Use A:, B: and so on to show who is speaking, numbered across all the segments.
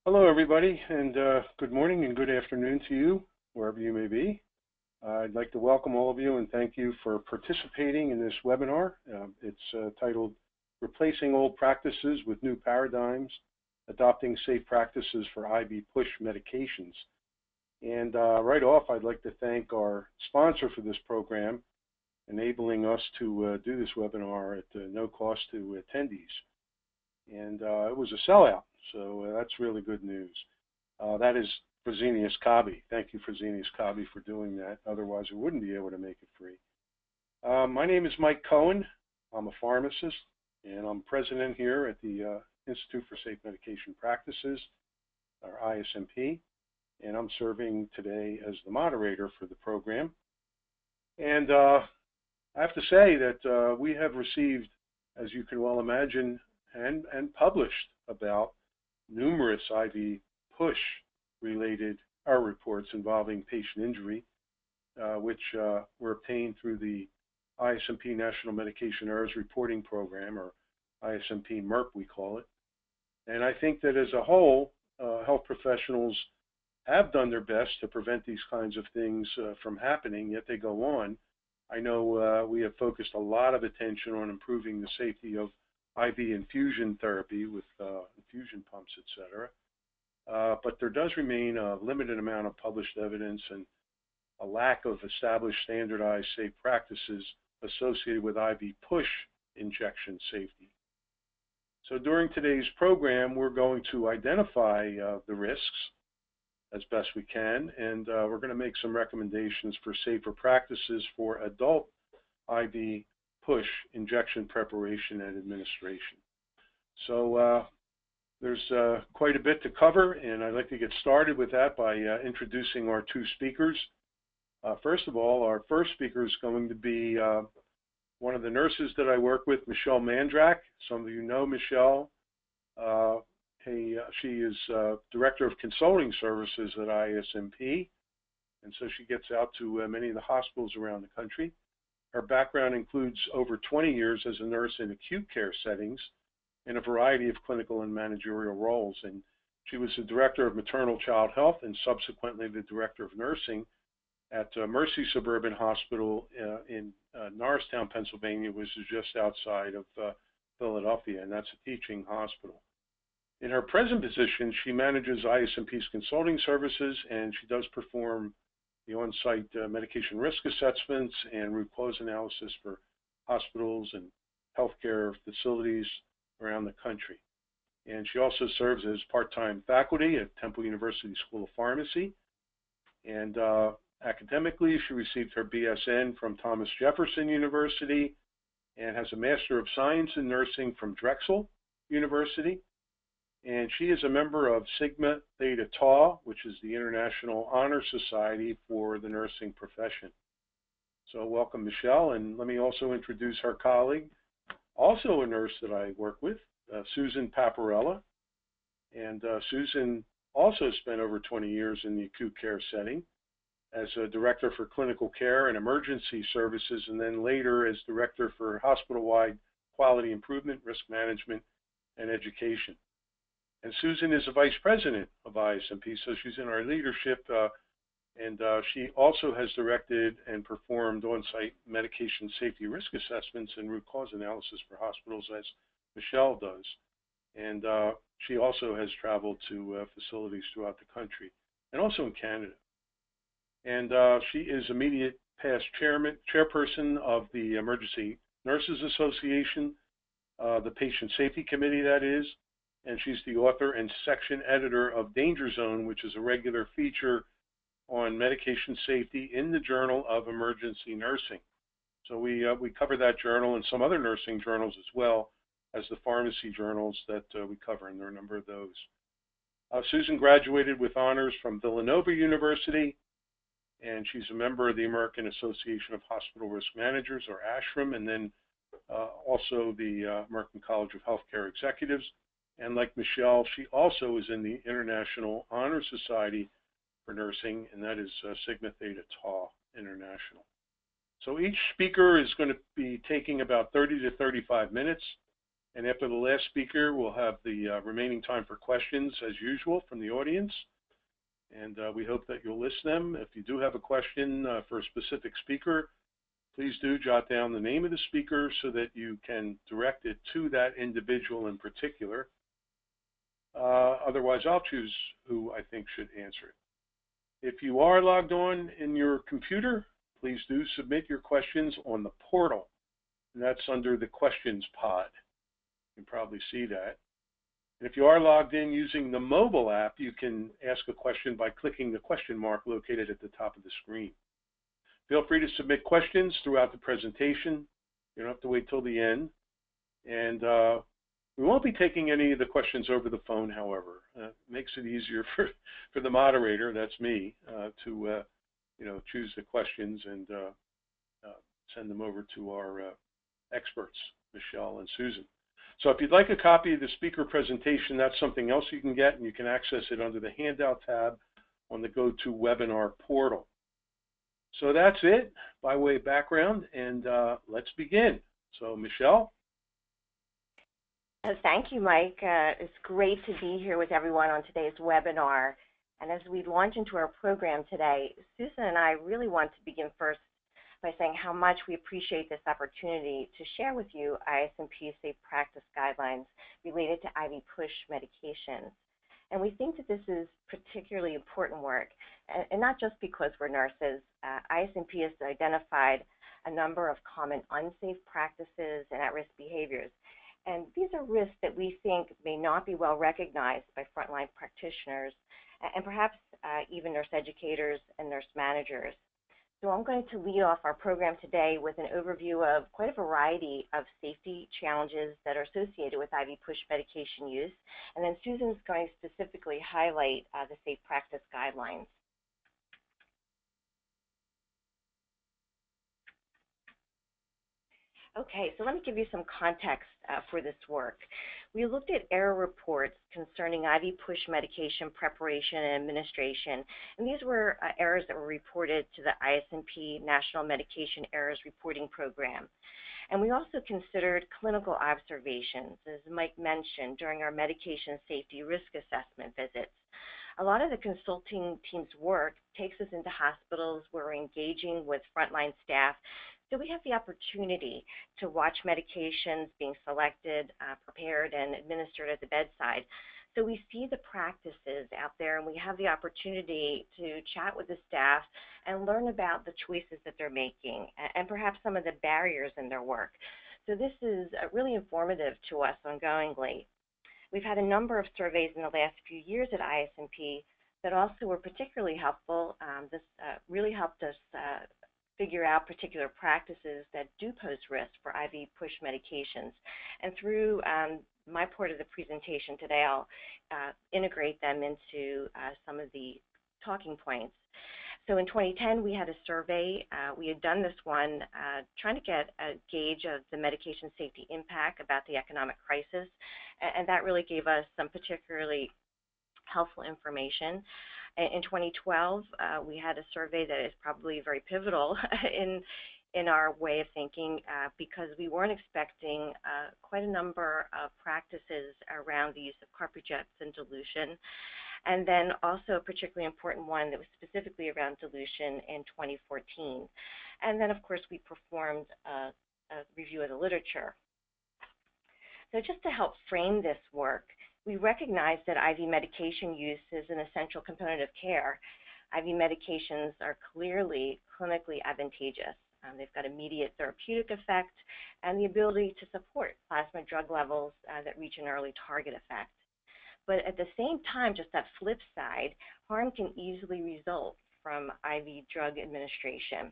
A: Hello, everybody, and good morning and good afternoon to you, wherever you may be. I'd like to welcome all of you and thank you for participating in this webinar. It's titled Replacing Old Practices with New Paradigms, Adopting Safe Practices for IV Push Medications. And right off, I'd like to thank our sponsor for this program, enabling us to do this webinar at no cost to attendees. And it was a sellout, so that's really good news. That is Fresenius Kabi. Thank you, Fresenius Kabi, for doing that. Otherwise, we wouldn't be able to make it free. My name is Mike Cohen. I'm a pharmacist, and I'm president here at the Institute for Safe Medication Practices, or ISMP, and I'm serving today as the moderator for the program. And I have to say that we have received, as you can well imagine, and published about numerous IV push related reports involving patient injury, which were obtained through the ISMP National Medication Errors Reporting Program, or ISMP MERP we call it. And I think that as a whole, health professionals have done their best to prevent these kinds of things from happening, yet they go on. I know we have focused a lot of attention on improving the safety of IV infusion therapy with infusion pumps, etc. But there does remain a limited amount of published evidence and a lack of established standardized safe practices associated with IV push injection safety. So during today's program, we're going to identify the risks as best we can, and we're going to make some recommendations for safer practices for adult IV push injection preparation and administration. So there's quite a bit to cover, and I'd like to get started with that by introducing our two speakers. First of all, our first speaker is going to be one of the nurses that I work with, Michelle Mandrak. Some of you know Michelle. She is Director of Consulting Services at ISMP, and so she gets out to many of the hospitals around the country. Her background includes over 20 years as a nurse in acute care settings in a variety of clinical and managerial roles. And she was the Director of Maternal Child Health and subsequently the Director of Nursing at Mercy Suburban Hospital in Norristown, Pennsylvania, which is just outside of Philadelphia, and that's a teaching hospital. In her present position, she manages ISMP's consulting services, and she does perform the on-site medication risk assessments and root cause analysis for hospitals and healthcare facilities around the country. And she also serves as part-time faculty at Temple University School of Pharmacy. And academically, she received her BSN from Thomas Jefferson University and has a Master of Science in Nursing from Drexel University. And she is a member of Sigma Theta Tau, which is the International Honor Society for the nursing profession. So welcome, Michelle, and let me also introduce our colleague, also a nurse that I work with, Susan Paparella. And Susan also spent over 20 years in the acute care setting as a Director for Clinical Care and Emergency Services, and then later as Director for Hospital-Wide Quality Improvement, Risk Management, and Education. And Susan is a Vice President of ISMP, so she's in our leadership, and she also has directed and performed on-site medication safety risk assessments and root cause analysis for hospitals, as Michelle does. And she also has traveled to facilities throughout the country, and also in Canada. And she is immediate past chairperson of the Emergency Nurses Association, the Patient Safety Committee, that is, and she's the author and section editor of Danger Zone, which is a regular feature on medication safety in the Journal of Emergency Nursing. So we cover that journal and some other nursing journals as well as the pharmacy journals that we cover, and there are a number of those. Susan graduated with honors from Villanova University, and she's a member of the American Association of Hospital Risk Managers, or ASHRM, and then also the American College of Healthcare Executives. And like Michelle, she also is in the International Honor Society for Nursing, and that is Sigma Theta Tau International. So each speaker is going to be taking about 30 to 35 minutes. And after the last speaker, we'll have the remaining time for questions as usual from the audience. And we hope that you'll list them. If you do have a question for a specific speaker, please do jot down the name of the speaker so that you can direct it to that individual in particular. Otherwise, I'll choose who I think should answer it. If you are logged on in your computer, please do submit your questions on the portal. And that's under the questions pod. You can probably see that. And if you are logged in using the mobile app, you can ask a question by clicking the question mark located at the top of the screen. Feel free to submit questions throughout the presentation. You don't have to wait till the end. And we won't be taking any of the questions over the phone, however. It makes it easier for the moderator, that's me, to choose the questions and send them over to our experts, Michelle and Susan. So if you'd like a copy of the speaker presentation, that's something else you can get, and you can access it under the handout tab on the GoToWebinar portal. So that's it by way of background, and let's begin. So Michelle?
B: Thank you, Mike. It's great to be here with everyone on today's webinar. And as we launch into our program today, Susan and I really want to begin first by saying how much we appreciate this opportunity to share with you ISMP's safe practice guidelines related to IV push medications. And we think that this is particularly important work, and not just because we're nurses. ISMP has identified a number of common unsafe practices and at-risk behaviors. And these are risks that we think may not be well recognized by frontline practitioners and perhaps even nurse educators and nurse managers. So I'm going to lead off our program today with an overview of quite a variety of safety challenges that are associated with IV push medication use. And then Susan's going to specifically highlight the safe practice guidelines. Okay, so let me give you some context for this work. We looked at error reports concerning IV push medication preparation and administration, and these were errors that were reported to the ISMP National Medication Errors Reporting Program. And we also considered clinical observations, as Mike mentioned, during our medication safety risk assessment visits. A lot of the consulting team's work takes us into hospitals where we're engaging with frontline staff. So we have the opportunity to watch medications being selected, prepared, and administered at the bedside. So we see the practices out there, and we have the opportunity to chat with the staff and learn about the choices that they're making and perhaps some of the barriers in their work. So this is really informative to us ongoingly. We've had a number of surveys in the last few years at ISMP that also were particularly helpful. This really helped us figure out particular practices that do pose risk for IV push medications. And through my part of the presentation today, I'll integrate them into some of the talking points. So in 2010, we had a survey. We had done this one trying to get a gauge of the medication safety impact about the economic crisis, and that really gave us some particularly helpful information. In 2012, we had a survey that is probably very pivotal in our way of thinking because we weren't expecting quite a number of practices around the use of carpet jets and dilution. And then also a particularly important one that was specifically around dilution in 2014. And then, of course, we performed a review of the literature. So just to help frame this work, we recognize that IV medication use is an essential component of care. IV medications are clearly clinically advantageous. They've got immediate therapeutic effect and the ability to support plasma drug levels that reach an early target effect. But at the same time, just that flip side, harm can easily result from IV drug administration.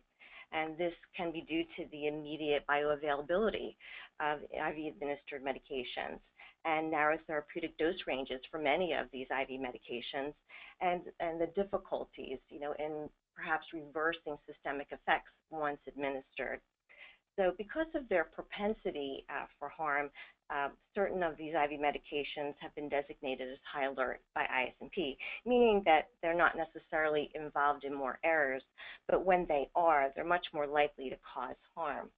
B: And this can be due to the immediate bioavailability of IV administered medications and narrow therapeutic dose ranges for many of these IV medications and the difficulties, in perhaps reversing systemic effects once administered. So because of their propensity for harm, certain of these IV medications have been designated as high alert by ISMP, meaning that they're not necessarily involved in more errors, but when they are, they're much more likely to cause harm.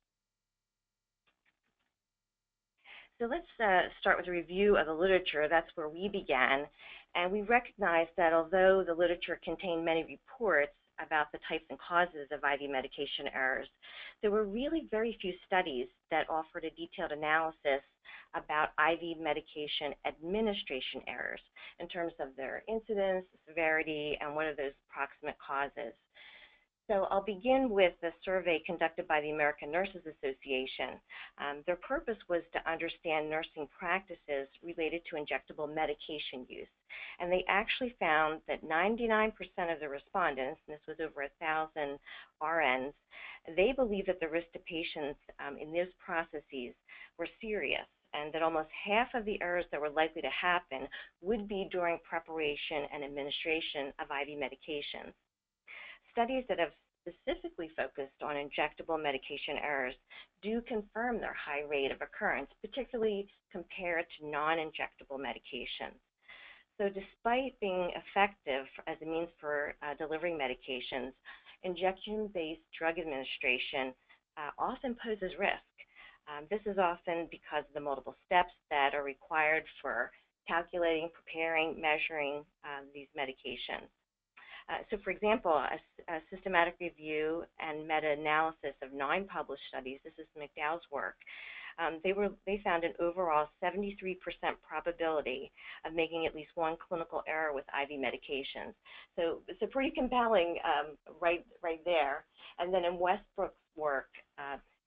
B: So let's start with a review of the literature. That's where we began. And we recognized that although the literature contained many reports about the types and causes of IV medication errors, there were really very few studies that offered a detailed analysis about IV medication administration errors in terms of their incidence, severity, and what are those proximate causes. So I'll begin with the survey conducted by the American Nurses Association. Their purpose was to understand nursing practices related to injectable medication use. And they actually found that 99% of the respondents, and this was over 1,000 RNs, they believed that the risk to patients in those processes were serious, and that almost half of the errors that were likely to happen would be during preparation and administration of IV medications. Studies that have specifically focused on injectable medication errors do confirm their high rate of occurrence, particularly compared to non-injectable medications. So despite being effective as a means for delivering medications, injection-based drug administration often poses risk. This is often because of the multiple steps that are required for calculating, preparing, measuring these medications. So for example, a systematic review and meta-analysis of 9 published studies, this is McDowell's work, they found an overall 73% probability of making at least one clinical error with IV medications. So it's a pretty compelling right there. And then in Westbrook's work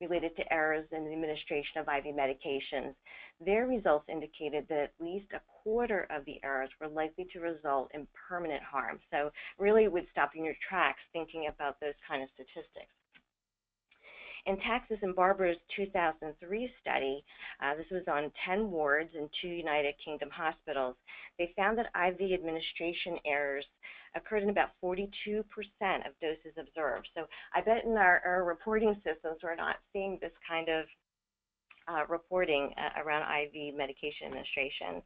B: related to errors in the administration of IV medications, their results indicated that at least a quarter of the errors were likely to result in permanent harm. So really it would stop you in your tracks thinking about those kind of statistics. In Taxis and Barber's 2003 study, this was on 10 wards in 2 United Kingdom hospitals, they found that IV administration errors occurred in about 42% of doses observed. So I bet in our reporting systems we're not seeing this kind of reporting around IV medication administration.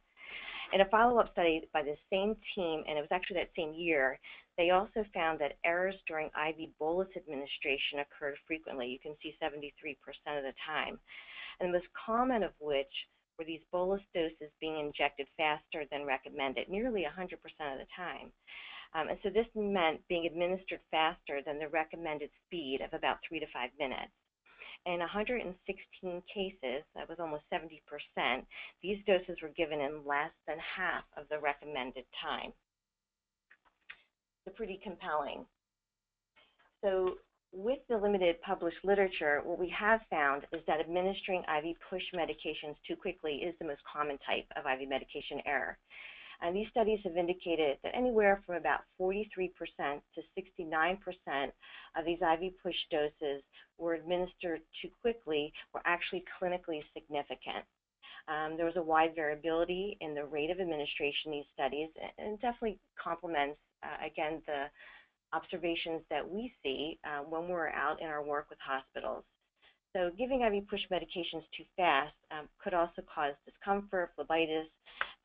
B: In a follow-up study by the same team, and it was actually that same year, they also found that errors during IV bolus administration occurred frequently. You can see 73% of the time. And the most common of which were these bolus doses being injected faster than recommended, nearly 100% of the time. And so this meant being administered faster than the recommended speed of about 3 to 5 minutes. In 116 cases, that was almost 70%, these doses were given in less than half of the recommended time. So pretty compelling. So with the limited published literature, what we have found is that administering IV push medications too quickly is the most common type of IV medication error. And these studies have indicated that anywhere from about 43% to 69% of these IV push doses were administered too quickly were actually clinically significant. There was a wide variability in the rate of administration in these studies, and it definitely complements, again, the observations that we see when we're out in our work with hospitals. So giving IV push medications too fast could also cause discomfort, phlebitis,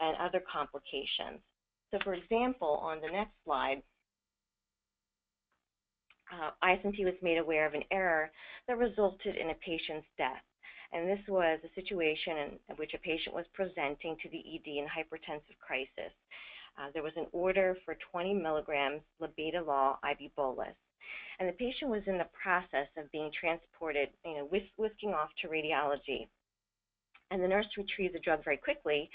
B: and other complications. So for example, on the next slide, ISMP was made aware of an error that resulted in a patient's death. And this was a situation in which a patient was presenting to the ED in hypertensive crisis. There was an order for 20 milligrams labetalol IV bolus. And the patient was in the process of being transported, whisking off to radiology. And the nurse retrieved the drug very quickly,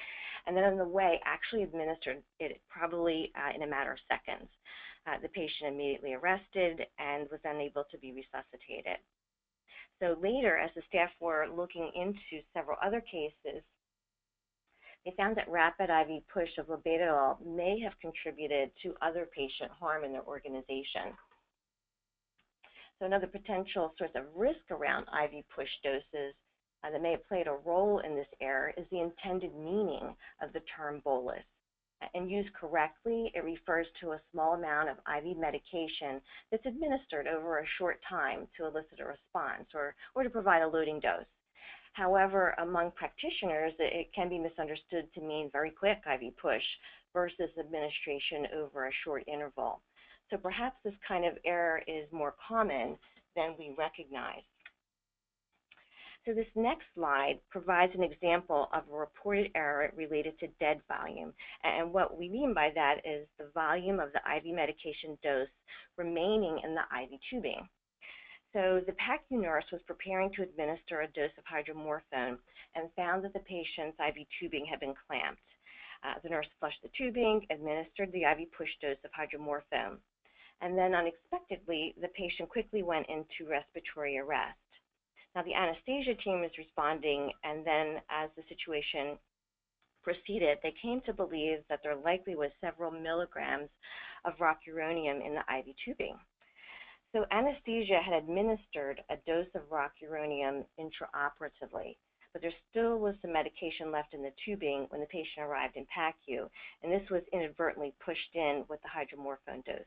B: and then on the way actually administered it probably in a matter of seconds. The patient immediately arrested and was unable to be resuscitated. So later, as the staff were looking into several other cases, they found that rapid IV push of labetalol may have contributed to other patient harm in their organization. So another potential source of risk around IV push doses that may have played a role in this error is the intended meaning of the term bolus. And used correctly, it refers to a small amount of IV medication that's administered over a short time to elicit a response or to provide a loading dose. However, among practitioners, it can be misunderstood to mean very quick IV push versus administration over a short interval. So perhaps this kind of error is more common than we recognize. So this next slide provides an example of a reported error related to dead volume. And what we mean by that is the volume of the IV medication dose remaining in the IV tubing. So the PACU nurse was preparing to administer a dose of hydromorphone and found that the patient's IV tubing had been clamped. The nurse flushed the tubing, administered the IV push dose of hydromorphone, and then unexpectedly, the patient quickly went into respiratory arrest. Now, the anesthesia team is responding, and then as the situation proceeded, they came to believe that there likely was several milligrams of rocuronium in the IV tubing. So anesthesia had administered a dose of rocuronium intraoperatively, but there still was some medication left in the tubing when the patient arrived in PACU, and this was inadvertently pushed in with the hydromorphone dose.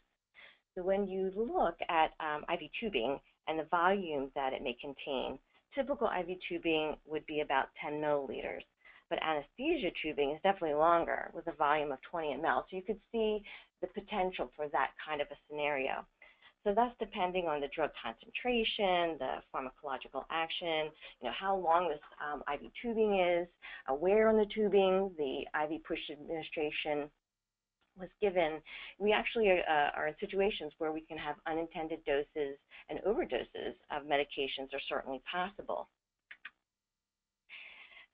B: So when you look at IV tubing and the volume that it may contain, typical IV tubing would be about 10 milliliters, but anesthesia tubing is definitely longer with a volume of 20 ml. So you could see the potential for that kind of a scenario. So that's depending on the drug concentration, the pharmacological action, how long this IV tubing is, where on the tubing the IV push administration was given. We actually are in situations where we can have unintended doses and overdoses of medications are certainly possible.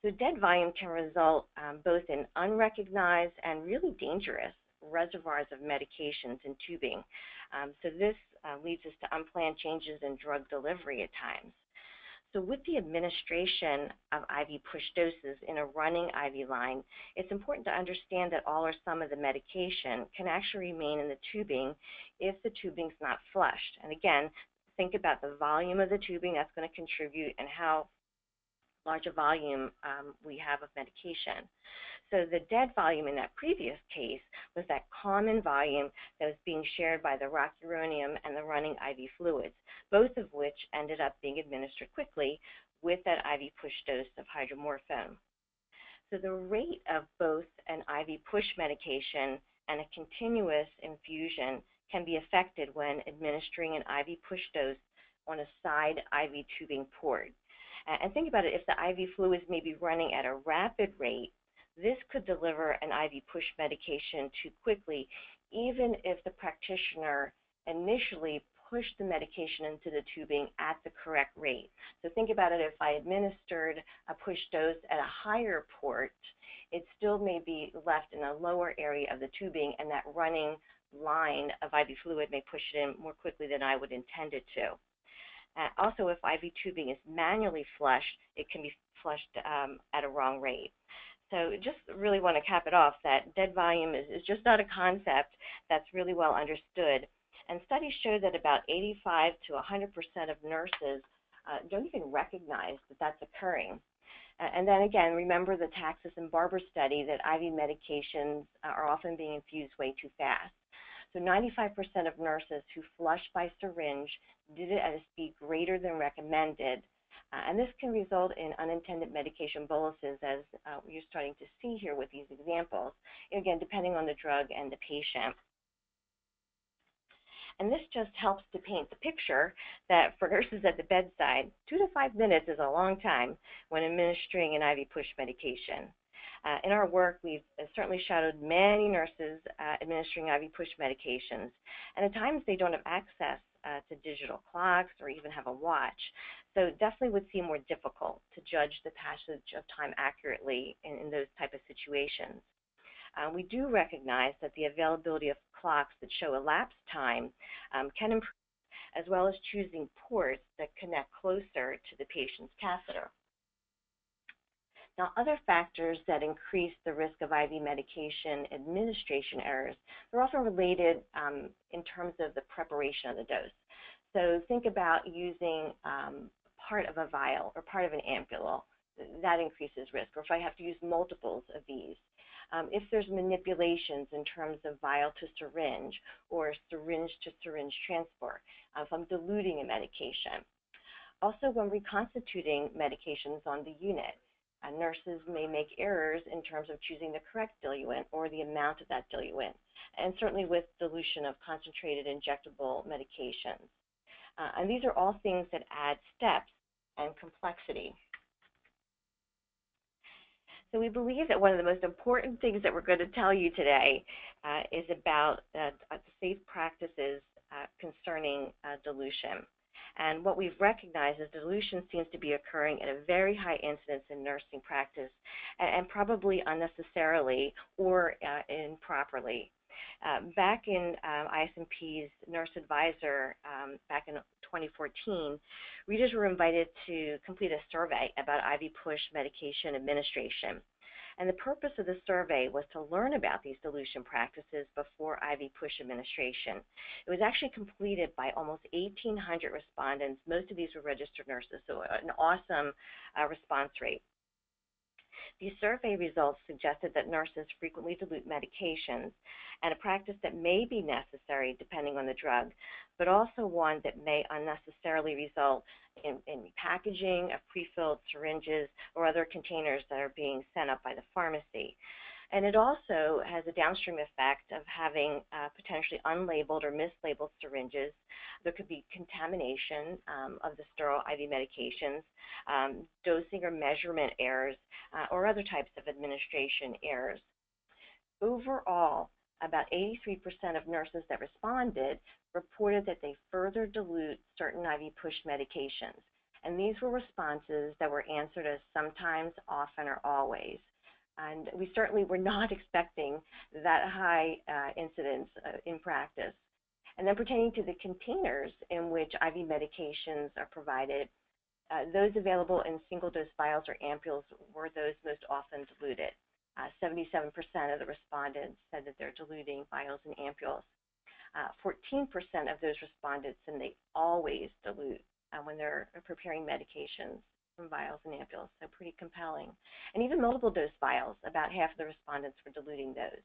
B: So dead volume can result both in unrecognized and really dangerous reservoirs of medications in tubing. So this leads us to unplanned changes in drug delivery at times. So with the administration of IV push doses in a running IV line, it's important to understand that all or some of the medication can actually remain in the tubing if the tubing's not flushed. And again, think about the volume of the tubing that's going to contribute and how large a volume we have of medication. So the dead volume in that previous case was that common volume that was being shared by the rocuronium and the running IV fluids, both of which ended up being administered quickly with that IV push dose of hydromorphone. So the rate of both an IV push medication and a continuous infusion can be affected when administering an IV push dose on a side IV tubing port. And think about it, if the IV fluids may be running at a rapid rate, this could deliver an IV push medication too quickly, even if the practitioner initially pushed the medication into the tubing at the correct rate. So think about it, if I administered a push dose at a higher port, it still may be left in a lower area of the tubing, and that running line of IV fluid may push it in more quickly than I would intend it to. Also, if IV tubing is manually flushed, it can be flushed at a wrong rate. So just really want to cap it off that dead volume is just not a concept that's really well understood. And studies show that about 85 to 100% of nurses don't even recognize that that's occurring. And then again, remember the Taxis and Barber study that IV medications are often being infused way too fast. So 95% of nurses who flushed by syringe did it at a speed greater than recommended. And this can result in unintended medication boluses, as you're starting to see here with these examples, again, depending on the drug and the patient. And this just helps to paint the picture that for nurses at the bedside, 2 to 5 minutes is a long time when administering an IV push medication. In our work, we've certainly shadowed many nurses administering IV push medications, and at times they don't have access to digital clocks or even have a watch. So it definitely would seem more difficult to judge the passage of time accurately in those type of situations. We do recognize that the availability of clocks that show elapsed time can improve, as well as choosing ports that connect closer to the patient's catheter. Now, other factors that increase the risk of IV medication administration errors, they're often related in terms of the preparation of the dose. So think about using part of a vial or part of an ampule. That increases risk. Or if I have to use multiples of these. If there's manipulations in terms of vial to syringe or syringe to syringe transport, if I'm diluting a medication. Also, when reconstituting medications on the unit, nurses may make errors in terms of choosing the correct diluent or the amount of that diluent, and certainly with dilution of concentrated injectable medications. And these are all things that add steps and complexity. So we believe that one of the most important things that we're going to tell you today is about the safe practices concerning dilution. And what we've recognized is dilution seems to be occurring at a very high incidence in nursing practice, and probably unnecessarily or improperly. Back in ISMP's Nurse Advisor back in 2014, readers were invited to complete a survey about IV push medication administration. And the purpose of the survey was to learn about these dilution practices before IV push administration. It was actually completed by almost 1,800 respondents. Most of these were registered nurses, so an awesome response rate. These survey results suggested that nurses frequently dilute medications, and a practice that may be necessary depending on the drug, but also one that may unnecessarily result in packaging of prefilled syringes or other containers that are being sent up by the pharmacy. And it also has a downstream effect of having potentially unlabeled or mislabeled syringes. There could be contamination of the sterile IV medications, dosing or measurement errors, or other types of administration errors. Overall, about 83% of nurses that responded reported that they further dilute certain IV push medications. And these were responses that were answered as sometimes, often, or always. And we certainly were not expecting that high incidence in practice. And then pertaining to the containers in which IV medications are provided, those available in single-dose vials or ampules were those most often diluted. 77% of the respondents said that they're diluting vials and ampules. 14% of those respondents said they always dilute when they're preparing medications from vials and ampules, so pretty compelling. And even multiple dose vials, about half of the respondents were diluting those.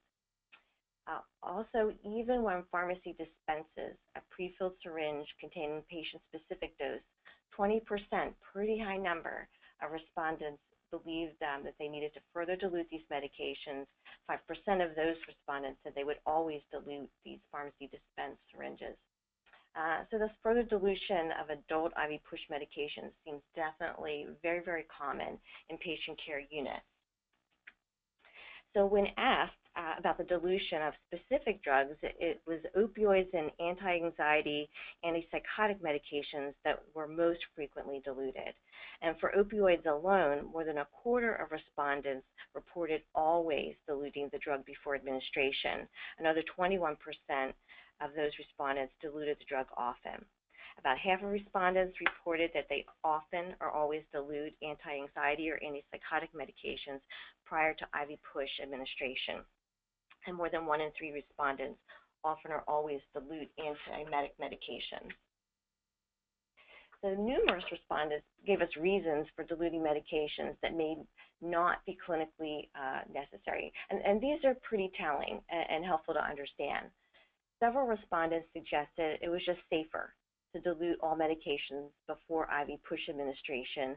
B: Also, even when pharmacy dispenses a prefilled syringe containing patient-specific dose, 20%, pretty high number of respondents believed that they needed to further dilute these medications. 5% of those respondents said they would always dilute these pharmacy dispensed syringes. So this further dilution of adult IV push medications seems definitely very, very common in patient care units. So when asked about the dilution of specific drugs, it was opioids and anti-anxiety, antipsychotic medications that were most frequently diluted. And for opioids alone, more than a quarter of respondents reported always diluting the drug before administration. Another 21% of those respondents diluted the drug often. About half of respondents reported that they often or always dilute anti-anxiety or antipsychotic medications prior to IV push administration. And more than 1 in 3 respondents often or always dilute antiemetic medications. So numerous respondents gave us reasons for diluting medications that may not be clinically necessary. And these are pretty telling and helpful to understand. Several respondents suggested it was just safer to dilute all medications before IV push administration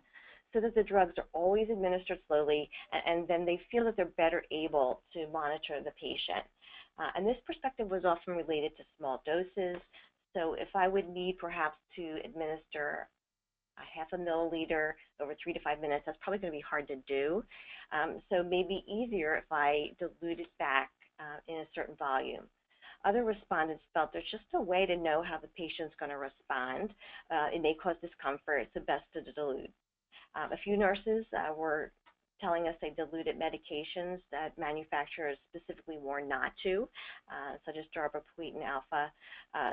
B: so that the drugs are always administered slowly, and then they feel that they're better able to monitor the patient. And this perspective was often related to small doses. So if I would need perhaps to administer a half a milliliter over 3 to 5 minutes, that's probably going to be hard to do. So maybe easier if I dilute it back in a certain volume. Other respondents felt there's just a way to know how the patient's going to respond. It may cause discomfort. It's the best to dilute. A few nurses were telling us they diluted medications that manufacturers specifically warned not to, such as darbepoetin alpha.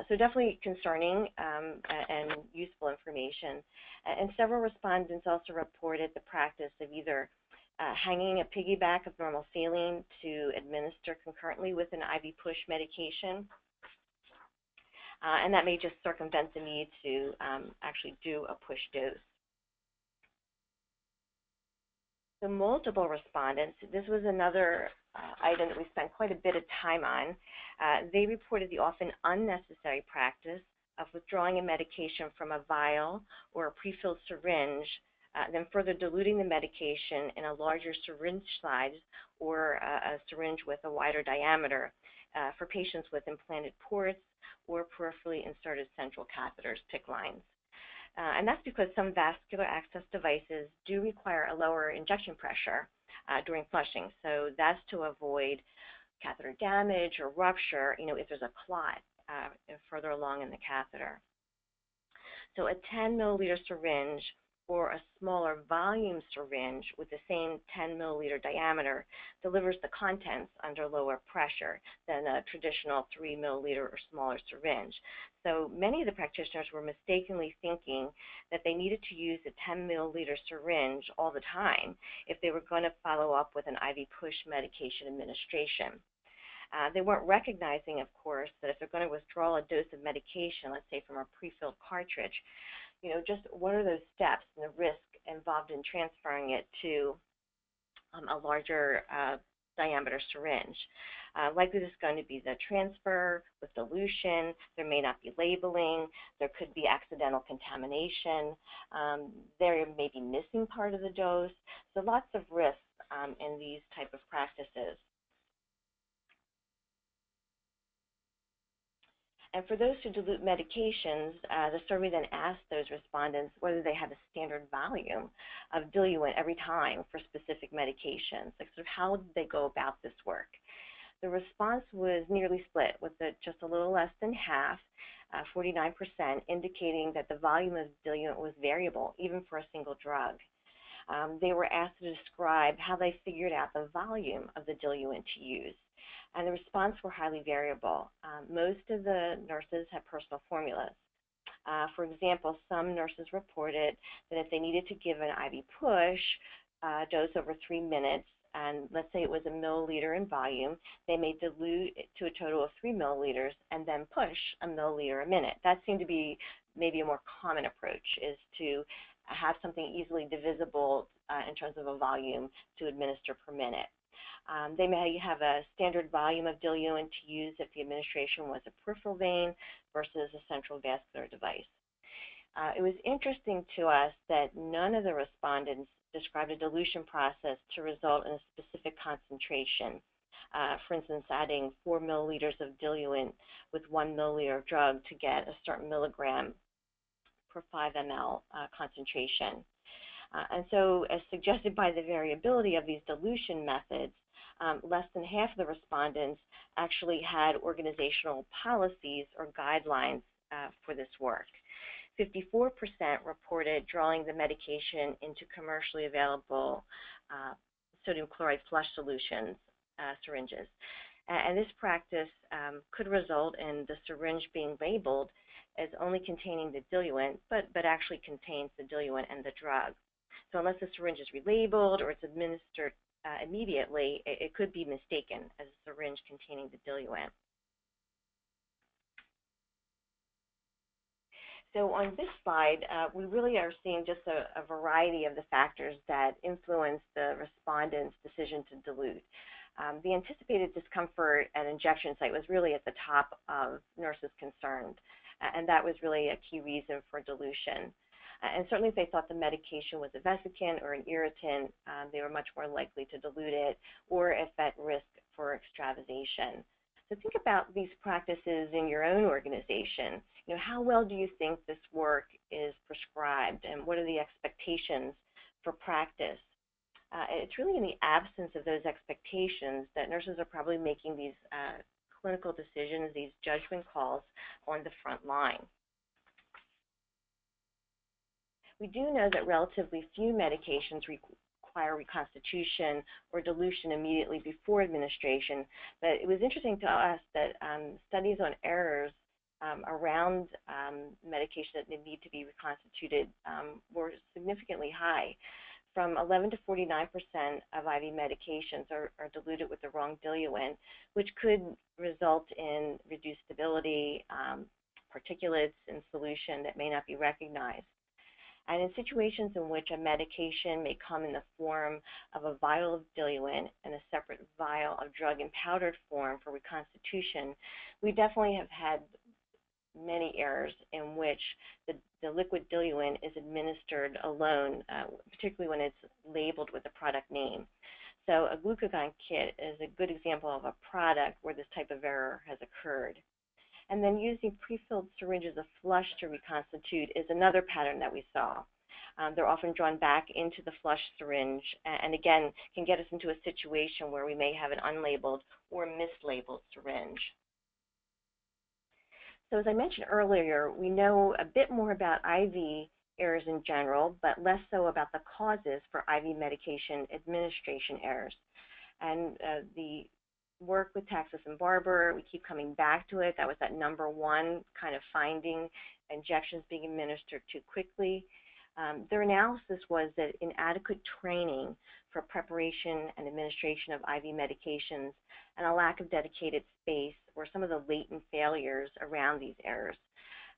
B: So definitely concerning and useful information. And several respondents also reported the practice of either hanging a piggyback of normal saline to administer concurrently with an IV push medication. And that may just circumvent the need to actually do a push dose. So multiple respondents, this was another item that we spent quite a bit of time on. They reported the often unnecessary practice of withdrawing a medication from a vial or a prefilled syringe, then further diluting the medication in a larger syringe size or a syringe with a wider diameter for patients with implanted ports or peripherally inserted central catheters, PICC lines. And that's because some vascular access devices do require a lower injection pressure during flushing. So that's to avoid catheter damage or rupture, if there's a clot further along in the catheter. So a 10 milliliter syringe or a smaller volume syringe with the same 10 milliliter diameter delivers the contents under lower pressure than a traditional 3 milliliter or smaller syringe. So many of the practitioners were mistakenly thinking that they needed to use a 10 milliliter syringe all the time if they were going to follow up with an IV push medication administration. They weren't recognizing, of course, that if they're going to withdraw a dose of medication, let's say from a pre-filled cartridge, just what are those steps and the risk involved in transferring it to a larger diameter syringe. Likely there's going to be the transfer with dilution. There may not be labeling. There could be accidental contamination. There may be missing part of the dose. So lots of risks in these type of practices. And for those who dilute medications, the survey then asked those respondents whether they had a standard volume of diluent every time for specific medications. Like, sort of how did they go about this work? The response was nearly split, with just a little less than half, 49%, indicating that the volume of diluent was variable, even for a single drug. They were asked to describe how they figured out the volume of the diluent to use. And the response were highly variable. Most of the nurses had personal formulas. For example, some nurses reported that if they needed to give an IV push dose over 3 minutes, and let's say it was a milliliter in volume, they may dilute it to a total of 3 milliliters and then push a milliliter a minute. That seemed to be maybe a more common approach, is to have something easily divisible in terms of a volume to administer per minute. They may have a standard volume of diluent to use if the administration was a peripheral vein versus a central vascular device. It was interesting to us that none of the respondents described a dilution process to result in a specific concentration. For instance, adding 4 milliliters of diluent with 1 milliliter of drug to get a certain milligram per 5 ml concentration. And so, as suggested by the variability of these dilution methods, less than half of the respondents actually had organizational policies or guidelines for this work. 54% reported drawing the medication into commercially available sodium chloride flush solutions, syringes. And this practice could result in the syringe being labeled as only containing the diluent, but actually contains the diluent and the drug. So unless the syringe is relabeled or it's administered immediately, it could be mistaken as a syringe containing the diluent. So on this slide, we really are seeing just a variety of the factors that influence the respondent's decision to dilute. The anticipated discomfort at injection site was really at the top of nurses' concerns, and that was really a key reason for dilution. And certainly if they thought the medication was a vesicant or an irritant, they were much more likely to dilute it, or if at risk for extravasation. So think about these practices in your own organization. How well do you think this work is prescribed, and what are the expectations for practice? It's really in the absence of those expectations that nurses are probably making these clinical decisions, these judgment calls on the front line. We do know that relatively few medications require reconstitution or dilution immediately before administration, but it was interesting to us that studies on errors around medication that need to be reconstituted were significantly high. From 11 to 49% of IV medications are diluted with the wrong diluent, which could result in reduced stability, particulates in solution that may not be recognized. And in situations in which a medication may come in the form of a vial of diluent and a separate vial of drug in powdered form for reconstitution, we definitely have had many errors in which the liquid diluent is administered alone, particularly when it's labeled with the product name. So a glucagon kit is a good example of a product where this type of error has occurred. And then using pre-filled syringes of flush to reconstitute is another pattern that we saw. They're often drawn back into the flush syringe and again can get us into a situation where we may have an unlabeled or mislabeled syringe. So as I mentioned earlier, we know a bit more about IV errors in general, but less so about the causes for IV medication administration errors. And the work with Texas and Barber, we keep coming back to it. That was that #1 kind of finding, injections being administered too quickly. Their analysis was that inadequate training for preparation and administration of IV medications and a lack of dedicated space were some of the latent failures around these errors.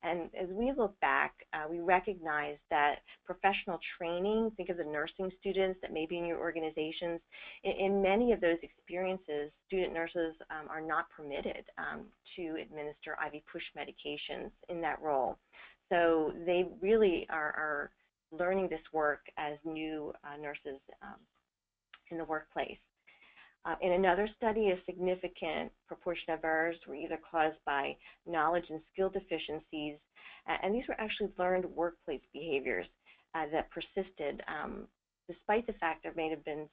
B: And as we look back, we recognize that professional training, think of the nursing students that may be in your organizations, in many of those experiences, student nurses are not permitted to administer IV push medications in that role. So they really are learning this work as new nurses in the workplace. In another study, a significant proportion of errors were either caused by knowledge and skill deficiencies, and these were actually learned workplace behaviors that persisted despite the fact there may have been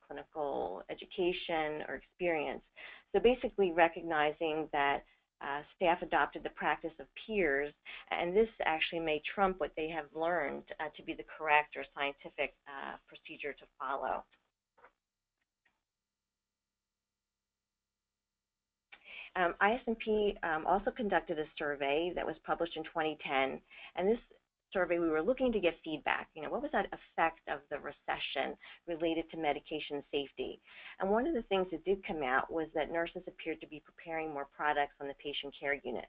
B: clinical education or experience. So basically recognizing that staff adopted the practice of peers, and this actually may trump what they have learned to be the correct or scientific procedure to follow. ISMP also conducted a survey that was published in 2010, and this survey we were looking to get feedback. What was that effect of the recession related to medication safety? And one of the things that did come out was that nurses appeared to be preparing more products on the patient care units.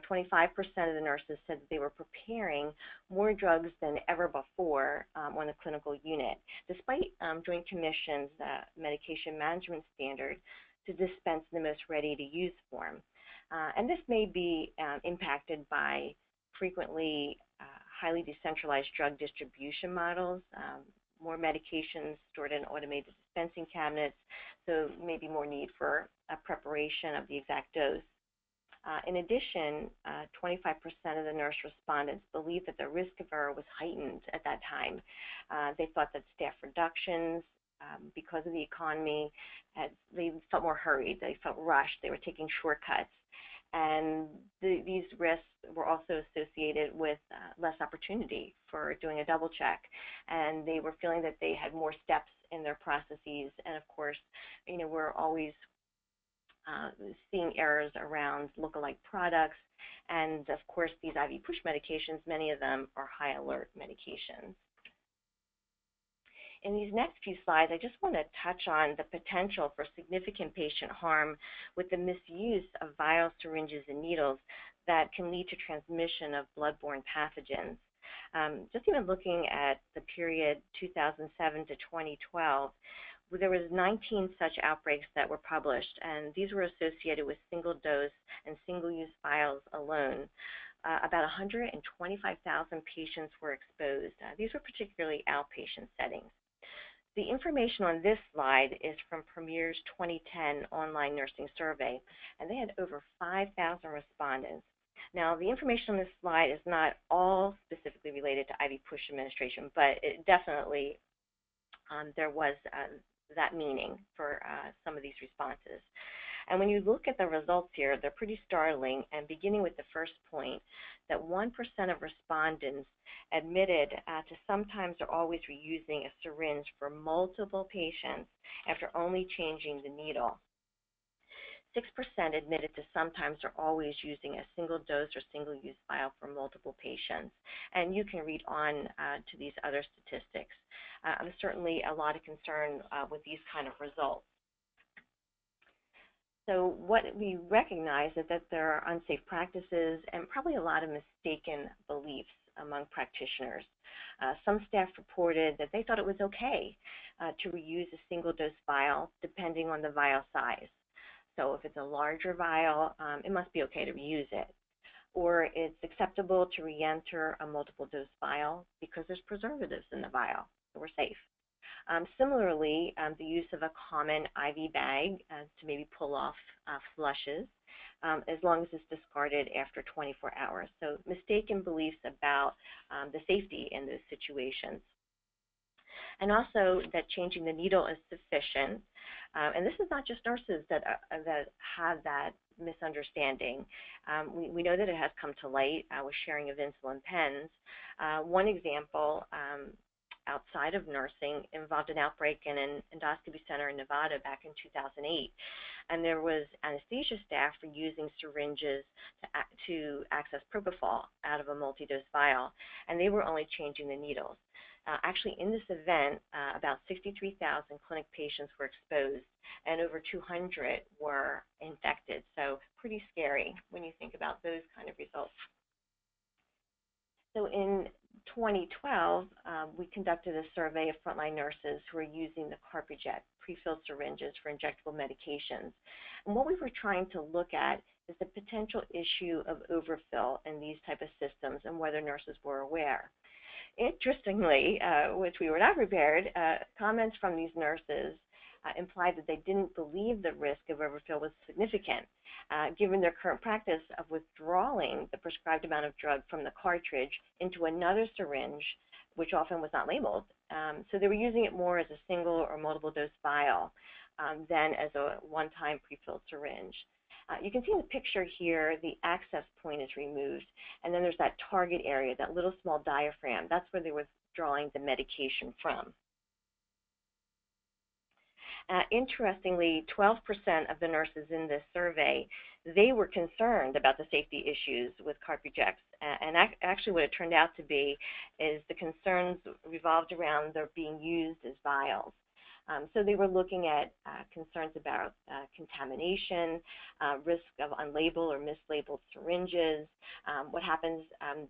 B: 25% of the nurses said that they were preparing more drugs than ever before on the clinical unit, despite Joint Commission's medication management standard to dispense the most ready-to-use form. And this may be impacted by frequently highly decentralized drug distribution models, more medications stored in automated dispensing cabinets, so maybe more need for a preparation of the exact dose. In addition, 25% of the nurse respondents believed that the risk of error was heightened at that time. They thought that staff reductions, because of the economy, they felt more hurried, they felt rushed, they were taking shortcuts. And these risks were also associated with less opportunity for doing a double check. And they were feeling that they had more steps in their processes. And of course, we're always seeing errors around lookalike products. And of course, these IV push medications, many of them are high alert medications. In these next few slides, I just want to touch on the potential for significant patient harm with the misuse of vials, syringes, and needles that can lead to transmission of bloodborne pathogens. Just even looking at the period 2007 to 2012, there was 19 such outbreaks that were published, and these were associated with single-dose and single-use vials alone. About 125,000 patients were exposed. These were particularly outpatient settings. The information on this slide is from Premier's 2010 online nursing survey, and they had over 5,000 respondents. Now, the information on this slide is not all specifically related to IV push administration, but it definitely there was that meaning for some of these responses. And when you look at the results here, they're pretty startling, and beginning with the first point, that 1% of respondents admitted to sometimes or always reusing a syringe for multiple patients after only changing the needle. 6% admitted to sometimes or always using a single dose or single-use vial for multiple patients. And you can read on to these other statistics. There's certainly a lot of concern with these kind of results. So what we recognize is that there are unsafe practices and probably a lot of mistaken beliefs among practitioners. Some staff reported that they thought it was okay to reuse a single-dose vial depending on the vial size. So if it's a larger vial, it must be okay to reuse it. Or it's acceptable to re-enter a multiple-dose vial because there's preservatives in the vial, so we're safe. Similarly, the use of a common IV bag to maybe pull off flushes, as long as it's discarded after 24 hours. So mistaken beliefs about the safety in those situations. And also that changing the needle is sufficient. And this is not just nurses that have that misunderstanding. We know that it has come to light with sharing of insulin pens. One example outside of nursing involved an outbreak in an endoscopy center in Nevada back in 2008. And there was anesthesia staff for using syringes to access propofol out of a multi-dose vial, and they were only changing the needles. Actually, in this event, about 63,000 clinic patients were exposed, and over 200 were infected. So pretty scary when you think about those kind of results. So in 2012, we conducted a survey of frontline nurses who were using the CarpiJet prefilled syringes for injectable medications. And what we were trying to look at is the potential issue of overfill in these type of systems and whether nurses were aware. Interestingly, which we were not prepared, comments from these nurses implied that they didn't believe the risk of overfill was significant, given their current practice of withdrawing the prescribed amount of drug from the cartridge into another syringe, which often was not labeled. So they were using it more as a single or multiple dose vial than as a one-time prefilled syringe. You can see in the picture here, the access point is removed, and then there's that target area, that little small diaphragm. That's where they were withdrawing the medication from. Interestingly, 12% of the nurses in this survey, they were concerned about the safety issues with CarpiJets. And actually what it turned out to be is the concerns revolved around their being used as vials. So they were looking at concerns about contamination, risk of unlabeled or mislabeled syringes. What happens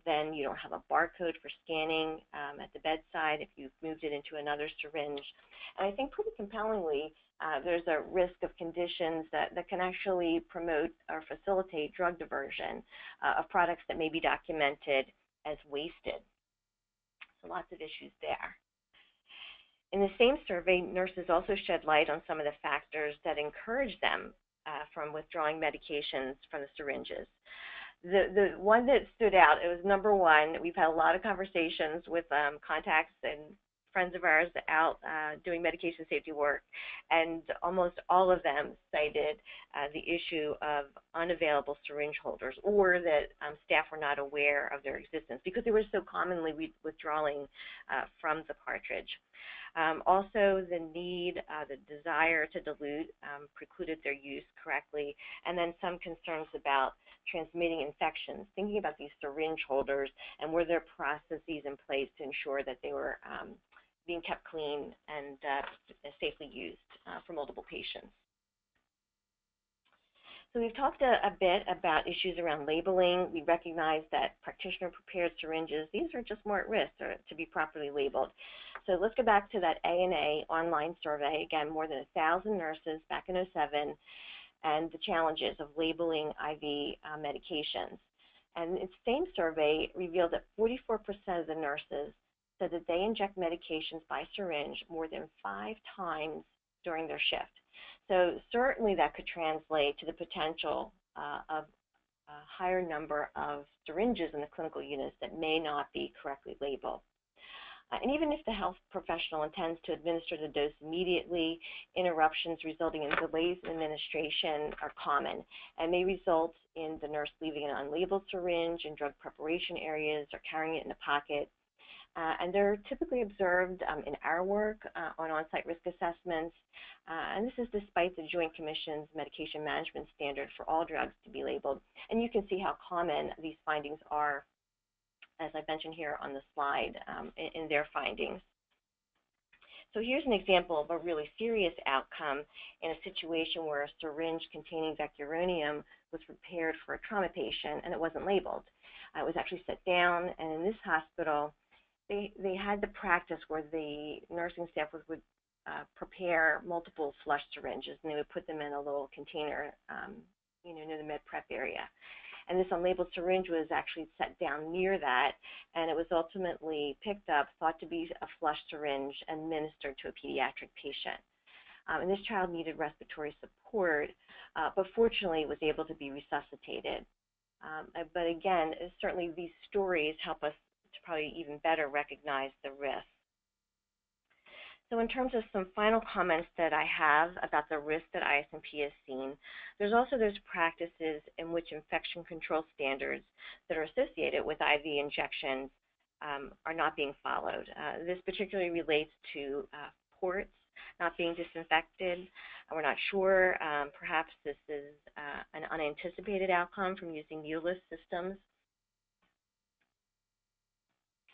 B: then you don't have a barcode for scanning at the bedside if you've moved it into another syringe. And I think pretty compellingly, there's a risk of conditions that can actually promote or facilitate drug diversion of products that may be documented as wasted. So lots of issues there. In the same survey, nurses also shed light on some of the factors that encourage them from withdrawing medications from the syringes. The one that stood out, it was number one. We've had a lot of conversations with contacts and friends of ours out doing medication safety work, and almost all of them cited the issue of unavailable syringe holders, or that staff were not aware of their existence because they were so commonly withdrawing from the cartridge. Also, the need, the desire to dilute precluded their use correctly, and then some concerns about transmitting infections, thinking about these syringe holders and were there processes in place to ensure that they were being kept clean and safely used for multiple patients. So we've talked a bit about issues around labeling. We recognize that practitioner-prepared syringes, these are just more at risk to be properly labeled. So let's go back to that ANA online survey. Again, more than 1,000 nurses back in 2007, and the challenges of labeling IV medications. And its same survey revealed that 44% of the nurses said that they inject medications by syringe more than 5 times during their shift. So certainly that could translate to the potential of a higher number of syringes in the clinical units that may not be correctly labeled. And even if the health professional intends to administer the dose immediately, interruptions resulting in delays in administration are common and may result in the nurse leaving an unlabeled syringe in drug preparation areas or carrying it in a pocket. And they're typically observed in our work on on-site risk assessments, and this is despite the Joint Commission's medication management standard for all drugs to be labeled. And you can see how common these findings are, as I mentioned here on the slide, in their findings. So here's an example of a really serious outcome in a situation where a syringe containing vecuronium was prepared for a trauma patient and it wasn't labeled. It was actually set down, and in this hospital, they had the practice where the nursing staff would prepare multiple flush syringes, and they would put them in a little container, near the med prep area. And this unlabeled syringe was actually set down near that, and it was ultimately picked up, thought to be a flush syringe, and administered to a pediatric patient. And this child needed respiratory support, but fortunately was able to be resuscitated. But again, certainly these stories help us to probably even better recognize the risk. So in terms of some final comments that I have about the risk that ISMP has seen, there's also those practices in which infection control standards that are associated with IV injections are not being followed. This particularly relates to ports not being disinfected. We're not sure. Perhaps this is an unanticipated outcome from using needleless systems.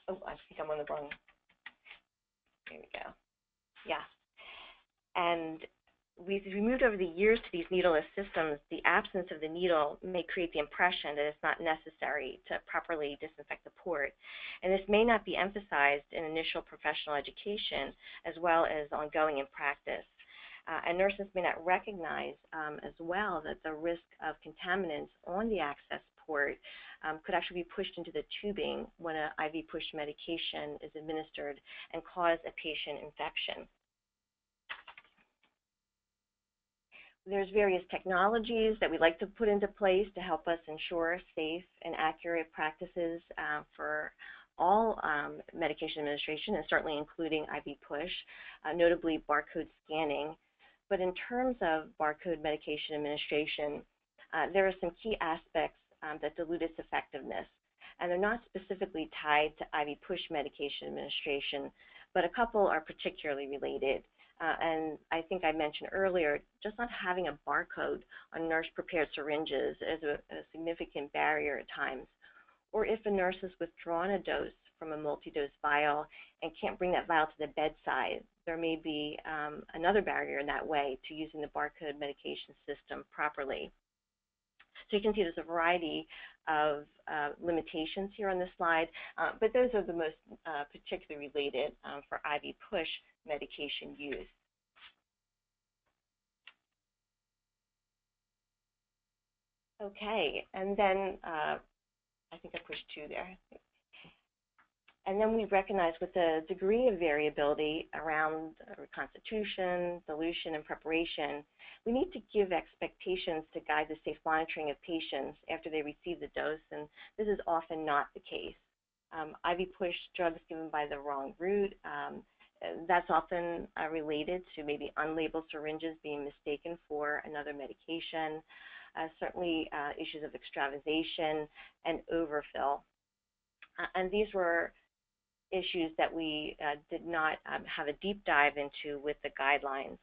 B: Oh, I think I'm on the wrong. There we go. Yeah. And we've moved over the years to these needleless systems. The absence of the needle may create the impression that it's not necessary to properly disinfect the port. And this may not be emphasized in initial professional education as well as ongoing in practice. And nurses may not recognize as well that the risk of contaminants on the access port could actually be pushed into the tubing when an IV push medication is administered and cause a patient infection. There's various technologies that we like to put into place to help us ensure safe and accurate practices for all medication administration, and certainly including IV push, notably barcode scanning. But in terms of barcode medication administration, there are some key aspects that dilute its effectiveness, and they're not specifically tied to IV push medication administration, but a couple are particularly related. And I think I mentioned earlier, just not having a barcode on nurse-prepared syringes is a significant barrier at times. Or if a nurse has withdrawn a dose from a multi-dose vial and can't bring that vial to the bedside, there may be another barrier in that way to using the barcode medication system properly. So you can see there's a variety of limitations here on this slide, but those are the most particularly related for IV push medication use. Okay, and then I think I pushed 2 there. And then we recognize with the degree of variability around reconstitution, dilution, and preparation, we need to give expectations to guide the safe monitoring of patients after they receive the dose, and this is often not the case. IV push drugs given by the wrong route, that's often related to maybe unlabeled syringes being mistaken for another medication, certainly issues of extravasation and overfill. And these were issues that we did not have a deep dive into with the guidelines.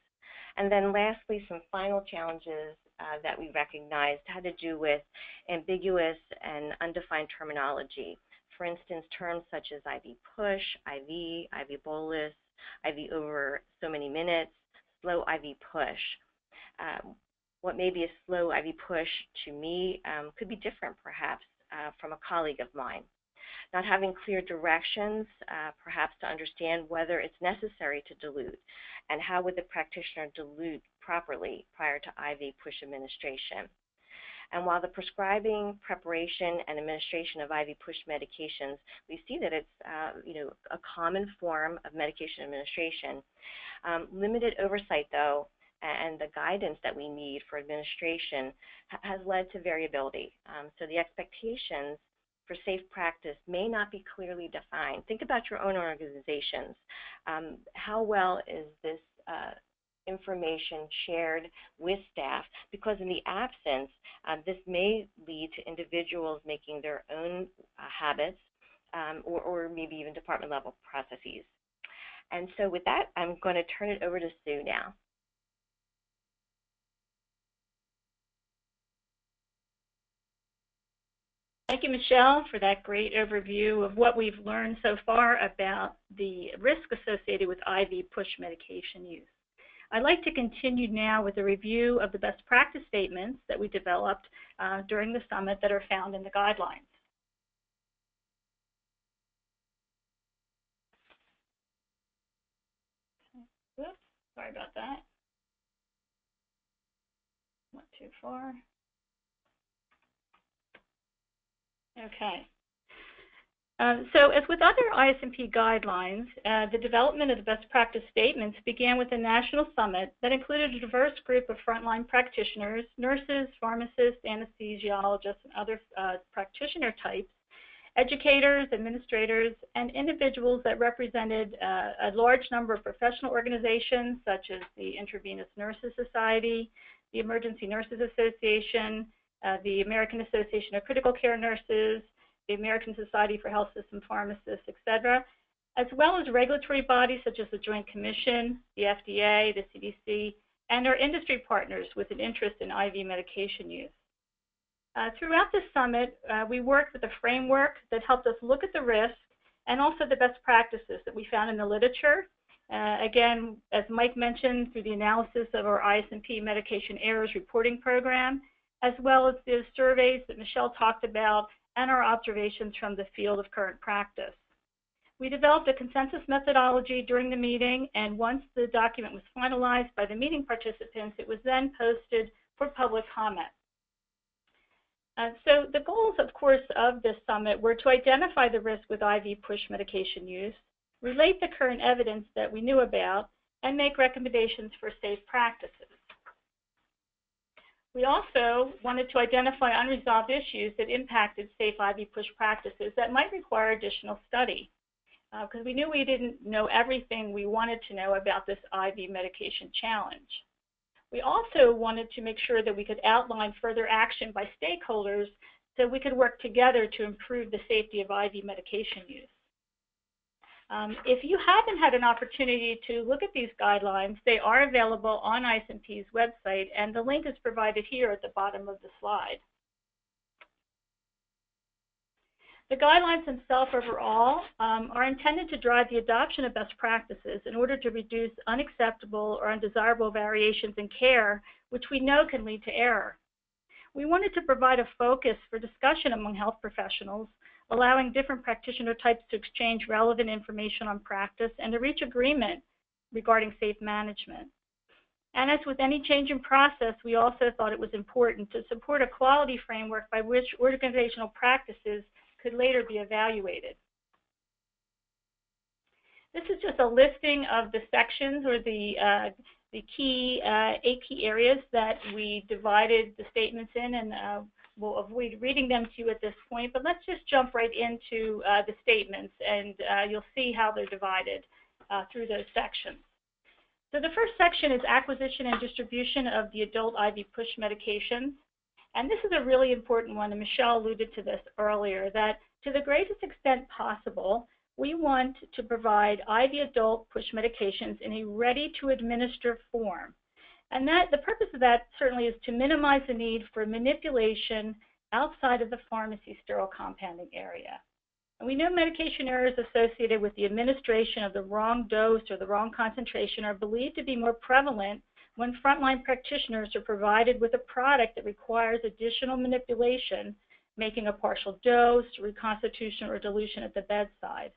B: And then lastly, some final challenges that we recognized had to do with ambiguous and undefined terminology. For instance, terms such as IV push, IV bolus, IV over so many minutes, slow IV push. What may be a slow IV push to me could be different perhaps from a colleague of mine. Not having clear directions, perhaps to understand whether it's necessary to dilute, and how would the practitioner dilute properly prior to IV push administration. And while the prescribing, preparation, and administration of IV push medications, we see that it's a common form of medication administration. Limited oversight, though, and the guidance that we need for administration has led to variability. So the expectations for safe practice may not be clearly defined. Think about your own organizations. How well is this information shared with staff? Because in the absence, this may lead to individuals making their own habits or maybe even department level processes. And so with that, I'm going to turn it over to Sue now.
C: Thank you, Michelle, for that great overview of what we've learned so far about the risk associated with IV push medication use. I'd like to continue now with a review of the best practice statements that we developed during the summit that are found in the guidelines. Oops, sorry about that. Went too far. Okay. So as with other ISMP guidelines, the development of the best practice statements began with a national summit that included a diverse group of frontline practitioners, nurses, pharmacists, anesthesiologists, and other practitioner types, educators, administrators, and individuals that represented a large number of professional organizations such as the Intravenous Nurses Society, the Emergency Nurses Association, the American Association of Critical Care Nurses, the American Society for Health System Pharmacists, etc., as well as regulatory bodies such as the Joint Commission, the FDA, the CDC, and our industry partners with an interest in IV medication use. Throughout this summit, we worked with a framework that helped us look at the risk and also the best practices that we found in the literature. Again, as Mike mentioned, through the analysis of our ISMP medication errors reporting program, as well as the surveys that Michelle talked about and our observations from the field of current practice. We developed a consensus methodology during the meeting, and once the document was finalized by the meeting participants, it was then posted for public comment. So the goals, of course, of this summit were to identify the risk with IV push medication use, relate the current evidence that we knew about, and make recommendations for safe practices. We also wanted to identify unresolved issues that impacted safe IV push practices that might require additional study, because we knew we didn't know everything we wanted to know about this IV medication challenge. We also wanted to make sure that we could outline further action by stakeholders so we could work together to improve the safety of IV medication use. If you haven't had an opportunity to look at these guidelines, they are available on ISMP's website, and the link is provided here at the bottom of the slide. The guidelines themselves overall are intended to drive the adoption of best practices in order to reduce unacceptable or undesirable variations in care, which we know can lead to error. We wanted to provide a focus for discussion among health professionals, allowing different practitioner types to exchange relevant information on practice and to reach agreement regarding safe management. And as with any change in process, we also thought it was important to support a quality framework by which organizational practices could later be evaluated. This is just a listing of the sections or the key 8 key areas that we divided the statements in, and we'll avoid reading them to you at this point, but let's just jump right into the statements, and you'll see how they're divided through those sections. So the first section is acquisition and distribution of the adult IV push medications. And this is a really important one, and Michelle alluded to this earlier, that to the greatest extent possible, we want to provide IV adult push medications in a ready-to-administer form. And the purpose of that certainly is to minimize the need for manipulation outside of the pharmacy sterile compounding area. And we know medication errors associated with the administration of the wrong dose or the wrong concentration are believed to be more prevalent when frontline practitioners are provided with a product that requires additional manipulation, making a partial dose, reconstitution, or dilution at the bedside.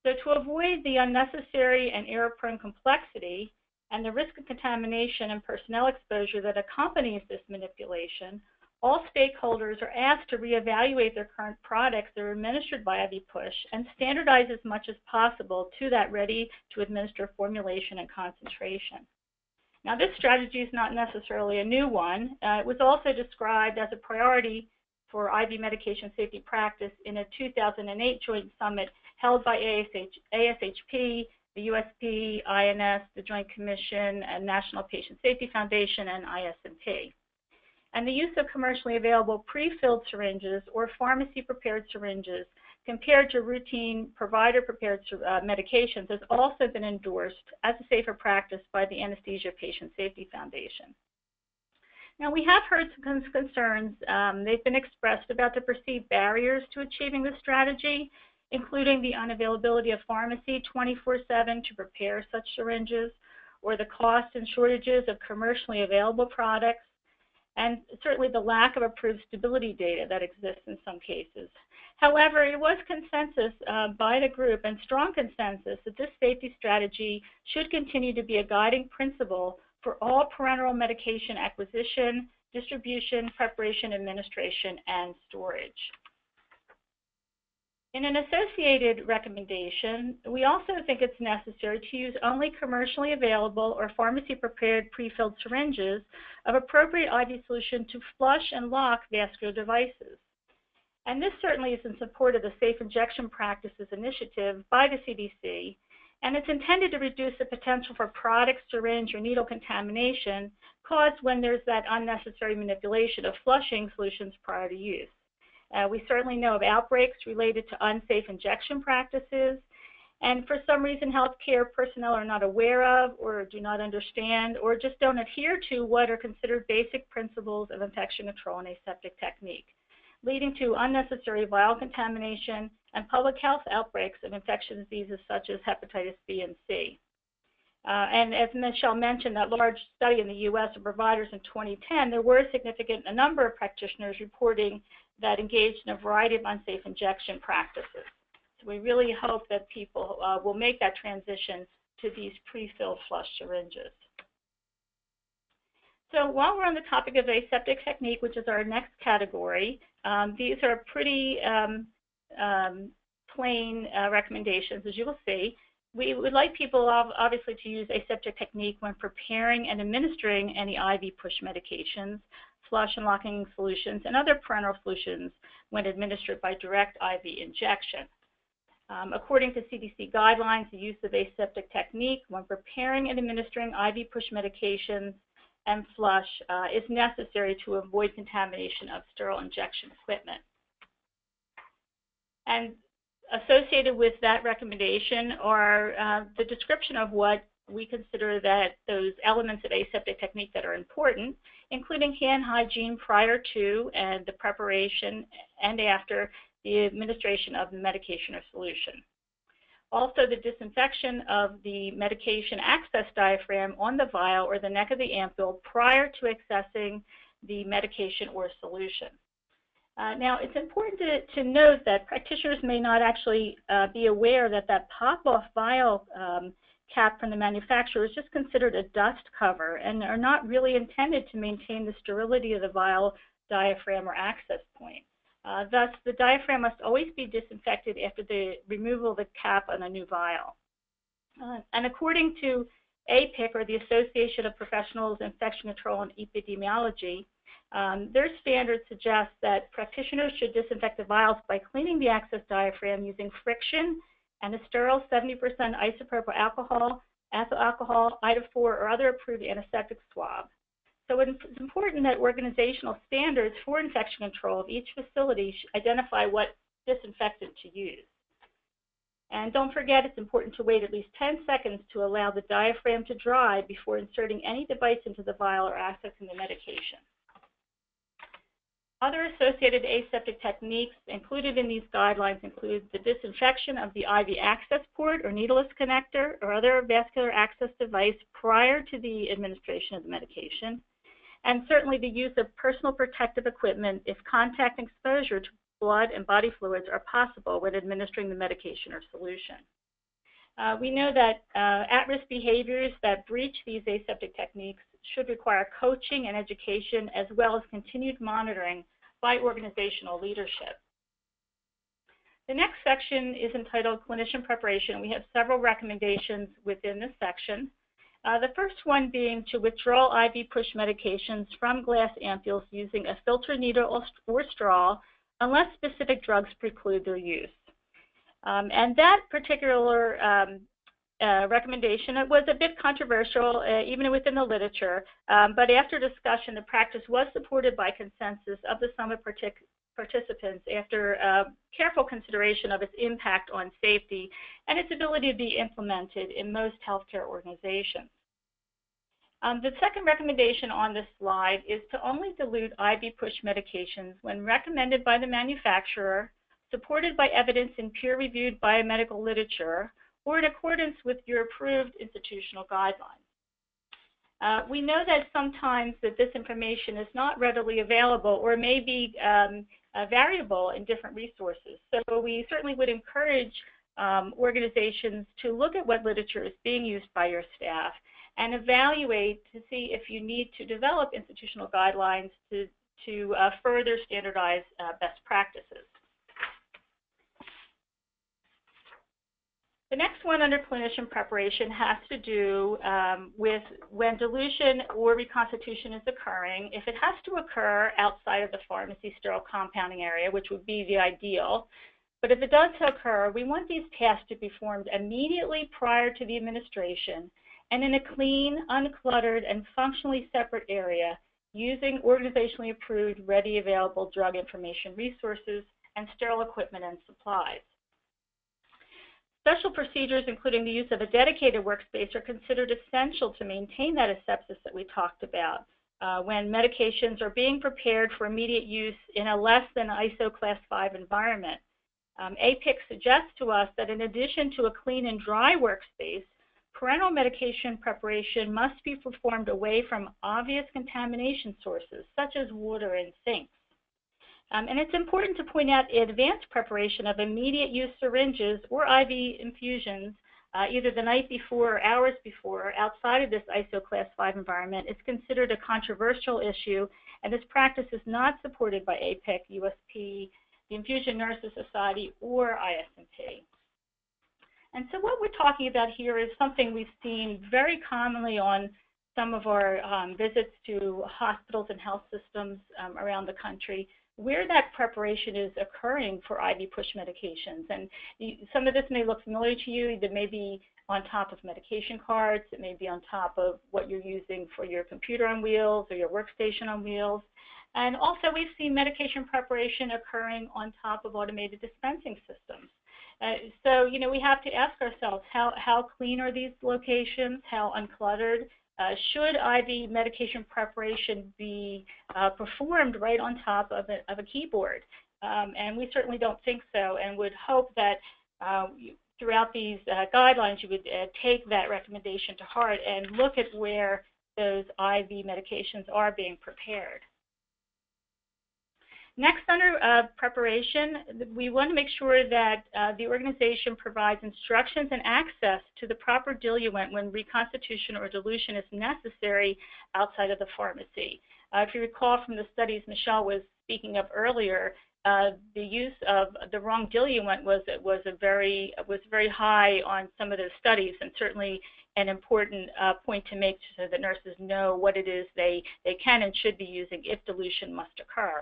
C: So to avoid the unnecessary and error-prone complexity and the risk of contamination and personnel exposure that accompanies this manipulation, all stakeholders are asked to reevaluate their current products that are administered by IV push and standardize as much as possible to that ready-to-administer formulation and concentration. Now, this strategy is not necessarily a new one. It was also described as a priority for IV medication safety practice in a 2008 joint summit held by ASHP, the USP, INS, the Joint Commission, and National Patient Safety Foundation, and ISMP. And the use of commercially available pre-filled syringes or pharmacy-prepared syringes compared to routine provider-prepared medications has also been endorsed as a safer practice by the Anesthesia Patient Safety Foundation. Now, we have heard some concerns. They've been expressed about the perceived barriers to achieving this strategy, including the unavailability of pharmacy 24/7 to prepare such syringes, or the cost and shortages of commercially available products, and certainly the lack of approved stability data that exists in some cases. However, it was consensus by the group, and strong consensus, that this safety strategy should continue to be a guiding principle for all parenteral medication acquisition, distribution, preparation, administration, and storage. In an associated recommendation, we also think it's necessary to use only commercially available or pharmacy-prepared pre-filled syringes of appropriate IV solution to flush and lock vascular devices. And this certainly is in support of the Safe Injection Practices Initiative by the CDC, and it's intended to reduce the potential for product, syringe, or needle contamination caused when there's that unnecessary manipulation of flushing solutions prior to use. We certainly know of outbreaks related to unsafe injection practices, and for some reason healthcare personnel are not aware of or do not understand or just don't adhere to what are considered basic principles of infection control and aseptic technique, leading to unnecessary vial contamination and public health outbreaks of infectious diseases such as hepatitis B and C. And as Michelle mentioned, that large study in the U.S. of providers in 2010, there were a number of practitioners reporting that engaged in a variety of unsafe injection practices. So we really hope that people will make that transition to these pre-filled flush syringes. So while we're on the topic of aseptic technique, which is our next category, these are pretty plain recommendations, as you will see. We would like people, obviously, to use aseptic technique when preparing and administering any IV push medications, flush and locking solutions, and other parenteral solutions when administered by direct IV injection. According to CDC guidelines, the use of aseptic technique when preparing and administering IV push medications and flush is necessary to avoid contamination of sterile injection equipment. And associated with that recommendation are the description of what we consider that those elements of aseptic technique that are important, including hand hygiene prior to and the preparation and after the administration of the medication or solution. Also, the disinfection of the medication access diaphragm on the vial or the neck of the ampule prior to accessing the medication or solution. Now, it's important to note that practitioners may not actually be aware that that pop-off vial cap from the manufacturer is just considered a dust cover and are not really intended to maintain the sterility of the vial diaphragm or access point. Thus, the diaphragm must always be disinfected after the removal of the cap on a new vial. And according to APIC, or the Association of Professionals in Infection Control and Epidemiology, their standards suggest that practitioners should disinfect the vials by cleaning the access diaphragm using friction and a sterile 70% isopropyl alcohol, ethyl alcohol, Ida 4, or other approved antiseptic swab. So it's important that organizational standards for infection control of each facility identify what disinfectant to use. And don't forget, it's important to wait at least 10 seconds to allow the diaphragm to dry before inserting any device into the vial or accessing the medication. Other associated aseptic techniques included in these guidelines include the disinfection of the IV access port or needleless connector or other vascular access device prior to the administration of the medication, and certainly the use of personal protective equipment if contact and exposure to blood and body fluids are possible when administering the medication or solution. We know that at-risk behaviors that breach these aseptic techniques should require coaching and education as well as continued monitoring by organizational leadership. The next section is entitled Clinician Preparation. We have several recommendations within this section. The first one being to withdraw IV push medications from glass ampules using a filter needle or straw unless specific drugs preclude their use. And that particular recommendation, it was a bit controversial, even within the literature, but after discussion, the practice was supported by consensus of the summit participants after careful consideration of its impact on safety and its ability to be implemented in most healthcare organizations. The second recommendation on this slide is to only dilute IV push medications when recommended by the manufacturer, supported by evidence in peer-reviewed biomedical literature, or in accordance with your approved institutional guidelines. We know that sometimes that this information is not readily available or may be variable in different resources. So we certainly would encourage organizations to look at what literature is being used by your staff and evaluate to see if you need to develop institutional guidelines to further standardize best practices. The next one under clinician preparation has to do with when dilution or reconstitution is occurring. If it has to occur outside of the pharmacy sterile compounding area, which would be the ideal, but if it does occur, we want these tasks to be performed immediately prior to the administration and in a clean, uncluttered, and functionally separate area using organizationally approved, ready available drug information resources and sterile equipment and supplies. Special procedures, including the use of a dedicated workspace, are considered essential to maintain that asepsis that we talked about when medications are being prepared for immediate use in a less than ISO Class 5 environment. APIC suggests to us that in addition to a clean and dry workspace, parenteral medication preparation must be performed away from obvious contamination sources, such as water and sinks. And it's important to point out advanced preparation of immediate use syringes or IV infusions, either the night before or hours before, outside of this ISO Class 5 environment, is considered a controversial issue, and this practice is not supported by APIC, USP, the Infusion Nurses Society, or ISMP. And so what we're talking about here is something we've seen very commonly on some of our visits to hospitals and health systems around the country, where that preparation is occurring for IV push medications. And some of this may look familiar to you. It may be on top of medication cards. It may be on top of what you're using for your computer on wheels or your workstation on wheels. And also we've seen medication preparation occurring on top of automated dispensing systems. So, you know, we have to ask ourselves, how clean are these locations? How uncluttered? Should IV medication preparation be performed right on top of a keyboard? And we certainly don't think so, and would hope that throughout these guidelines you would take that recommendation to heart and look at where those IV medications are being prepared. Next, under preparation, we want to make sure that the organization provides instructions and access to the proper diluent when reconstitution or dilution is necessary outside of the pharmacy. If you recall from the studies Michelle was speaking of earlier, the use of the wrong diluent was very high on some of those studies, and certainly an important point to make so that nurses know what it is they can and should be using if dilution must occur.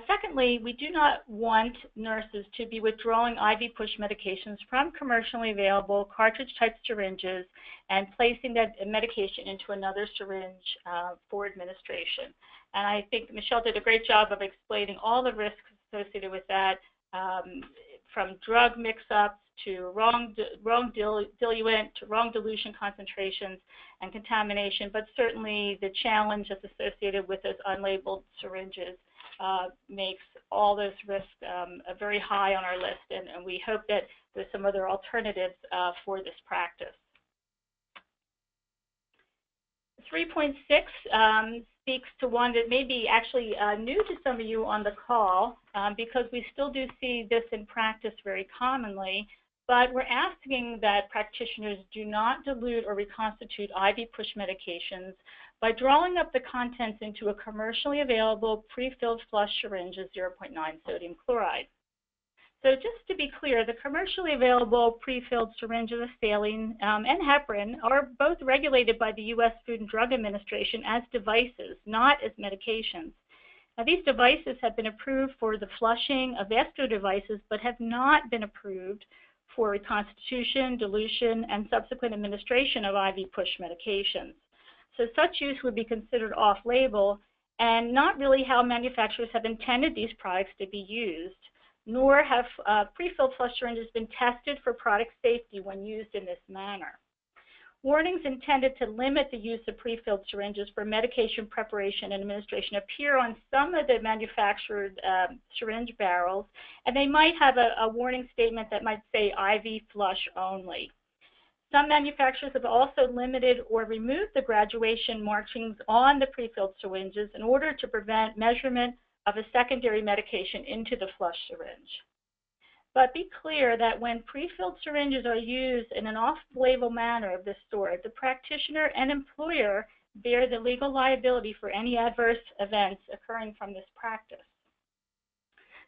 C: Secondly, we do not want nurses to be withdrawing IV push medications from commercially available cartridge-type syringes and placing that medication into another syringe for administration. And I think Michelle did a great job of explaining all the risks associated with that, from drug mix-ups to wrong diluent to wrong dilution concentrations and contamination, but certainly the challenge that's associated with those unlabeled syringes makes all those risks very high on our list, and we hope that there's some other alternatives for this practice. 3.6 speaks to one that may be actually new to some of you on the call, because we still do see this in practice very commonly, but we're asking that practitioners do not dilute or reconstitute IV push medications by drawing up the contents into a commercially available pre-filled flush syringe of 0.9 sodium chloride. So just to be clear, the commercially available pre-filled syringes of saline and heparin are both regulated by the U.S. Food and Drug Administration as devices, not as medications. Now, these devices have been approved for the flushing of vascular devices, but have not been approved for reconstitution, dilution, and subsequent administration of IV push medications. So such use would be considered off-label and not really how manufacturers have intended these products to be used, nor have pre-filled flush syringes been tested for product safety when used in this manner. Warnings intended to limit the use of pre-filled syringes for medication preparation and administration appear on some of the manufactured syringe barrels, and they might have a warning statement that might say IV flush only. Some manufacturers have also limited or removed the graduation markings on the pre-filled syringes in order to prevent measurement of a secondary medication into the flush syringe. But be clear that when pre-filled syringes are used in an off-label manner of this sort, the practitioner and employer bear the legal liability for any adverse events occurring from this practice.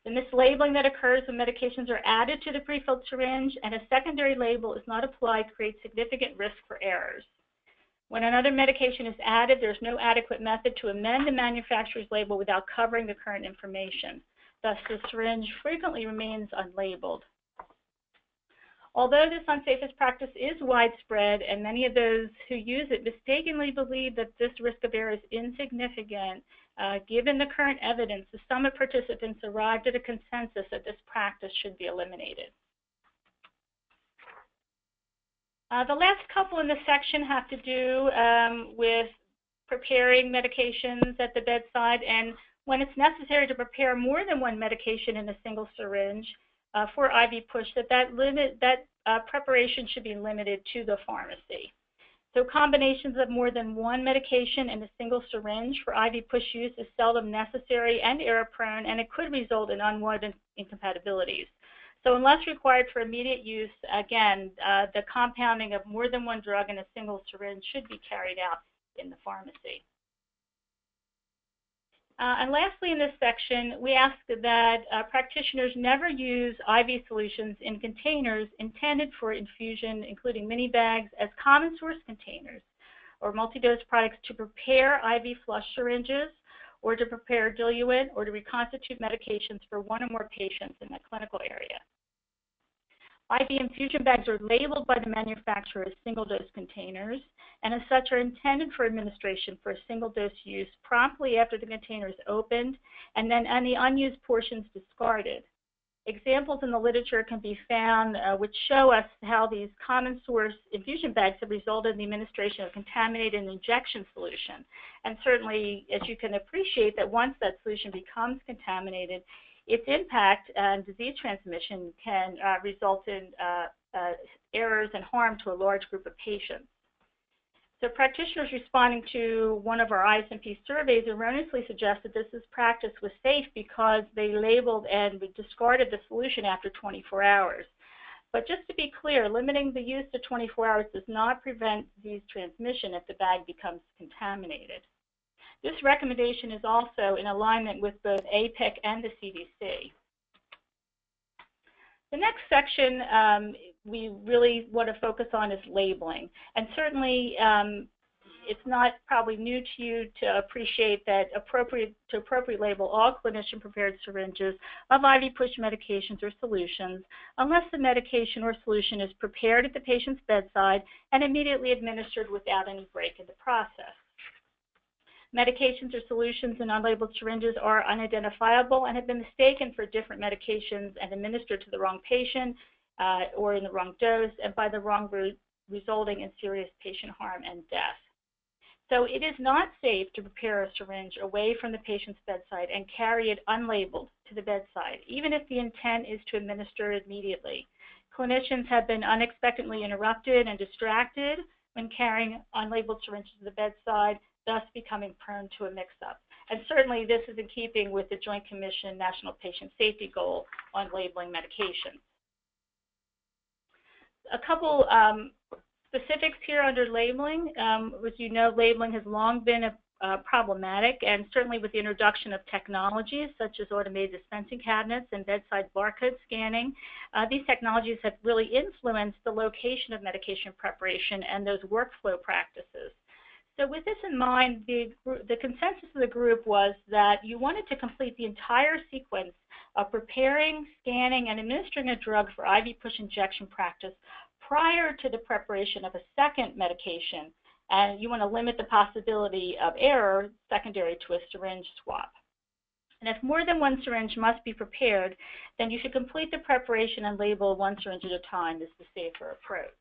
C: The mislabeling that occurs when medications are added to the prefilled syringe and a secondary label is not applied creates significant risk for errors. When another medication is added, there's no adequate method to amend the manufacturer's label without covering the current information. Thus, the syringe frequently remains unlabeled. Although this unsafest practice is widespread and many of those who use it mistakenly believe that this risk of error is insignificant, given the current evidence, the summit participants arrived at a consensus that this practice should be eliminated. The last couple in this section have to do with preparing medications at the bedside, and when it's necessary to prepare more than one medication in a single syringe for IV push, that preparation should be limited to the pharmacy. So combinations of more than one medication in a single syringe for IV push use is seldom necessary and error-prone, and it could result in unwanted incompatibilities. So unless required for immediate use, again, the compounding of more than one drug in a single syringe should be carried out in the pharmacy. And lastly, in this section, we ask that practitioners never use IV solutions in containers intended for infusion, including mini bags, as common source containers or multi-dose products to prepare IV flush syringes or to prepare diluent or to reconstitute medications for one or more patients in the clinical area. IV infusion bags are labeled by the manufacturer as single-dose containers, and as such are intended for administration for a single-dose use promptly after the container is opened, and then any unused portions discarded. Examples in the literature can be found which show us how these common source infusion bags have resulted in the administration of contaminated injection solution. And certainly, as you can appreciate, that once that solution becomes contaminated, its impact and disease transmission can result in errors and harm to a large group of patients. So practitioners responding to one of our ISMP surveys erroneously suggested this practice was safe because they labeled and discarded the solution after 24 hours. But just to be clear, limiting the use to 24 hours does not prevent disease transmission if the bag becomes contaminated. This recommendation is also in alignment with both APIC and the CDC. The next section we really want to focus on is labeling. And certainly it's not probably new to you to appreciate that to appropriately label all clinician-prepared syringes of IV push medications or solutions unless the medication or solution is prepared at the patient's bedside and immediately administered without any break in the process. Medications or solutions in unlabeled syringes are unidentifiable and have been mistaken for different medications and administered to the wrong patient or in the wrong dose and by the wrong route, resulting in serious patient harm and death. So it is not safe to prepare a syringe away from the patient's bedside and carry it unlabeled to the bedside, even if the intent is to administer it immediately. Clinicians have been unexpectedly interrupted and distracted when carrying unlabeled syringes to the bedside, thus becoming prone to a mix-up. And certainly this is in keeping with the Joint Commission National Patient Safety Goal on labeling medications. A couple specifics here under labeling. As you know, labeling has long been problematic, and certainly with the introduction of technologies such as automated dispensing cabinets and bedside barcode scanning, these technologies have really influenced the location of medication preparation and those workflow practices. So with this in mind, the consensus of the group was that you wanted to complete the entire sequence of preparing, scanning, and administering a drug for IV push injection practice prior to the preparation of a second medication, and you want to limit the possibility of error secondary to a syringe swap. And if more than one syringe must be prepared, then you should complete the preparation and label one syringe at a time is the safer approach.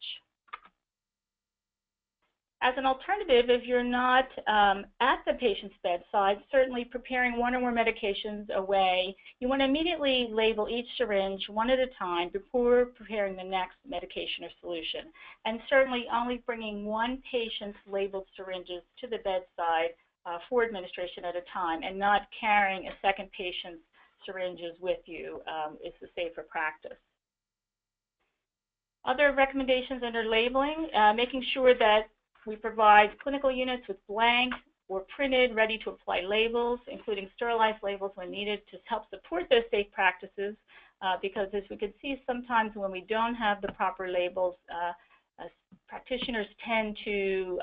C: As an alternative, if you're not at the patient's bedside, certainly preparing one or more medications away, you want to immediately label each syringe one at a time before preparing the next medication or solution. And certainly only bringing one patient's labeled syringes to the bedside for administration at a time and not carrying a second patient's syringes with you is the safer practice. Other recommendations under labeling, making sure that we provide clinical units with blank, or printed, ready-to-apply labels, including sterilized labels when needed to help support those safe practices, because as we can see, sometimes when we don't have the proper labels, practitioners tend to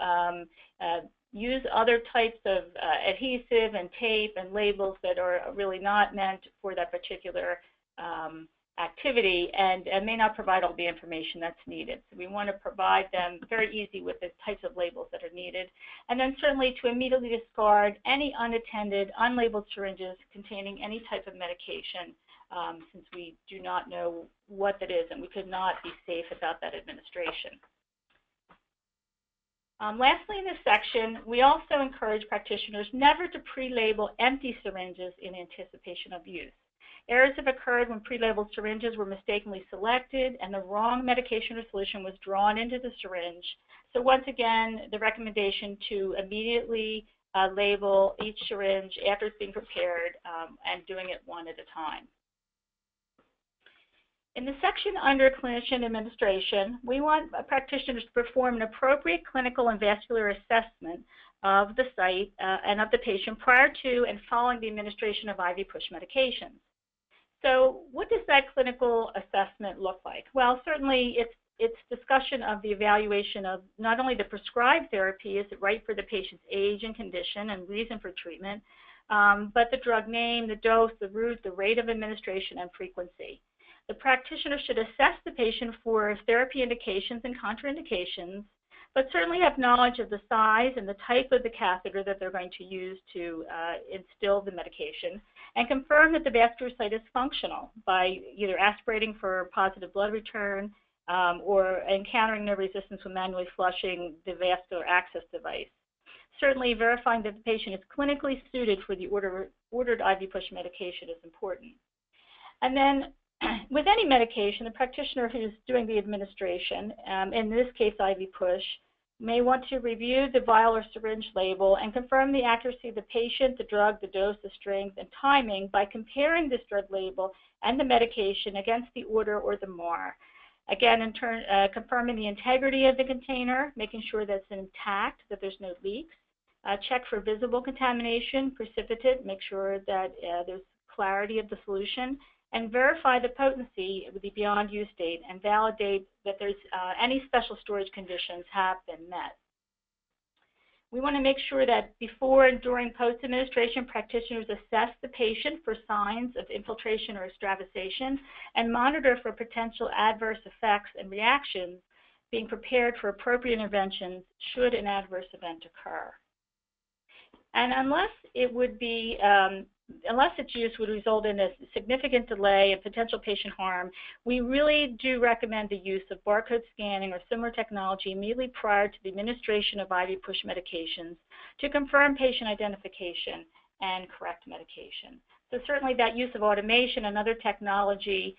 C: use other types of adhesive and tape and labels that are really not meant for that particular activity and may not provide all the information that's needed. So we want to provide them very easy with the types of labels that are needed. And then certainly to immediately discard any unattended, unlabeled syringes containing any type of medication, since we do not know what that is and we could not be safe about that administration. Lastly, in this section, we also encourage practitioners never to pre-label empty syringes in anticipation of use. Errors have occurred when pre-labeled syringes were mistakenly selected and the wrong medication or solution was drawn into the syringe. So once again, the recommendation to immediately label each syringe after it's being prepared and doing it one at a time. In the section under clinician administration, we want practitioners to perform an appropriate clinical and vascular assessment of the site and of the patient prior to and following the administration of IV push medications. So what does that clinical assessment look like? Well, certainly it's discussion of the evaluation of not only the prescribed therapy, is it right for the patient's age and condition and reason for treatment, but the drug name, the dose, the route, the rate of administration, and frequency. The practitioner should assess the patient for therapy indications and contraindications, but certainly have knowledge of the size and the type of the catheter that they're going to use to instill the medication, and confirm that the vascular site is functional by either aspirating for positive blood return or encountering no resistance when manually flushing the vascular access device. Certainly verifying that the patient is clinically suited for the ordered IV push medication is important. And then with any medication, the practitioner who's doing the administration, in this case IV push, may want to review the vial or syringe label and confirm the accuracy of the patient, the drug, the dose, the strength, and timing by comparing this drug label and the medication against the order or the MAR. Again, in turn, confirming the integrity of the container, making sure that it's intact, that there's no leaks. Check for visible contamination, precipitate, make sure that there's clarity of the solution, and verify the potency with the beyond use date and validate that there's any special storage conditions have been met. We want to make sure that before and during post-administration, practitioners assess the patient for signs of infiltration or extravasation and monitor for potential adverse effects and reactions, being prepared for appropriate interventions should an adverse event occur. And unless its use would result in a significant delay and potential patient harm, we really do recommend the use of barcode scanning or similar technology immediately prior to the administration of IV push medications to confirm patient identification and correct medication. So certainly that use of automation and other technology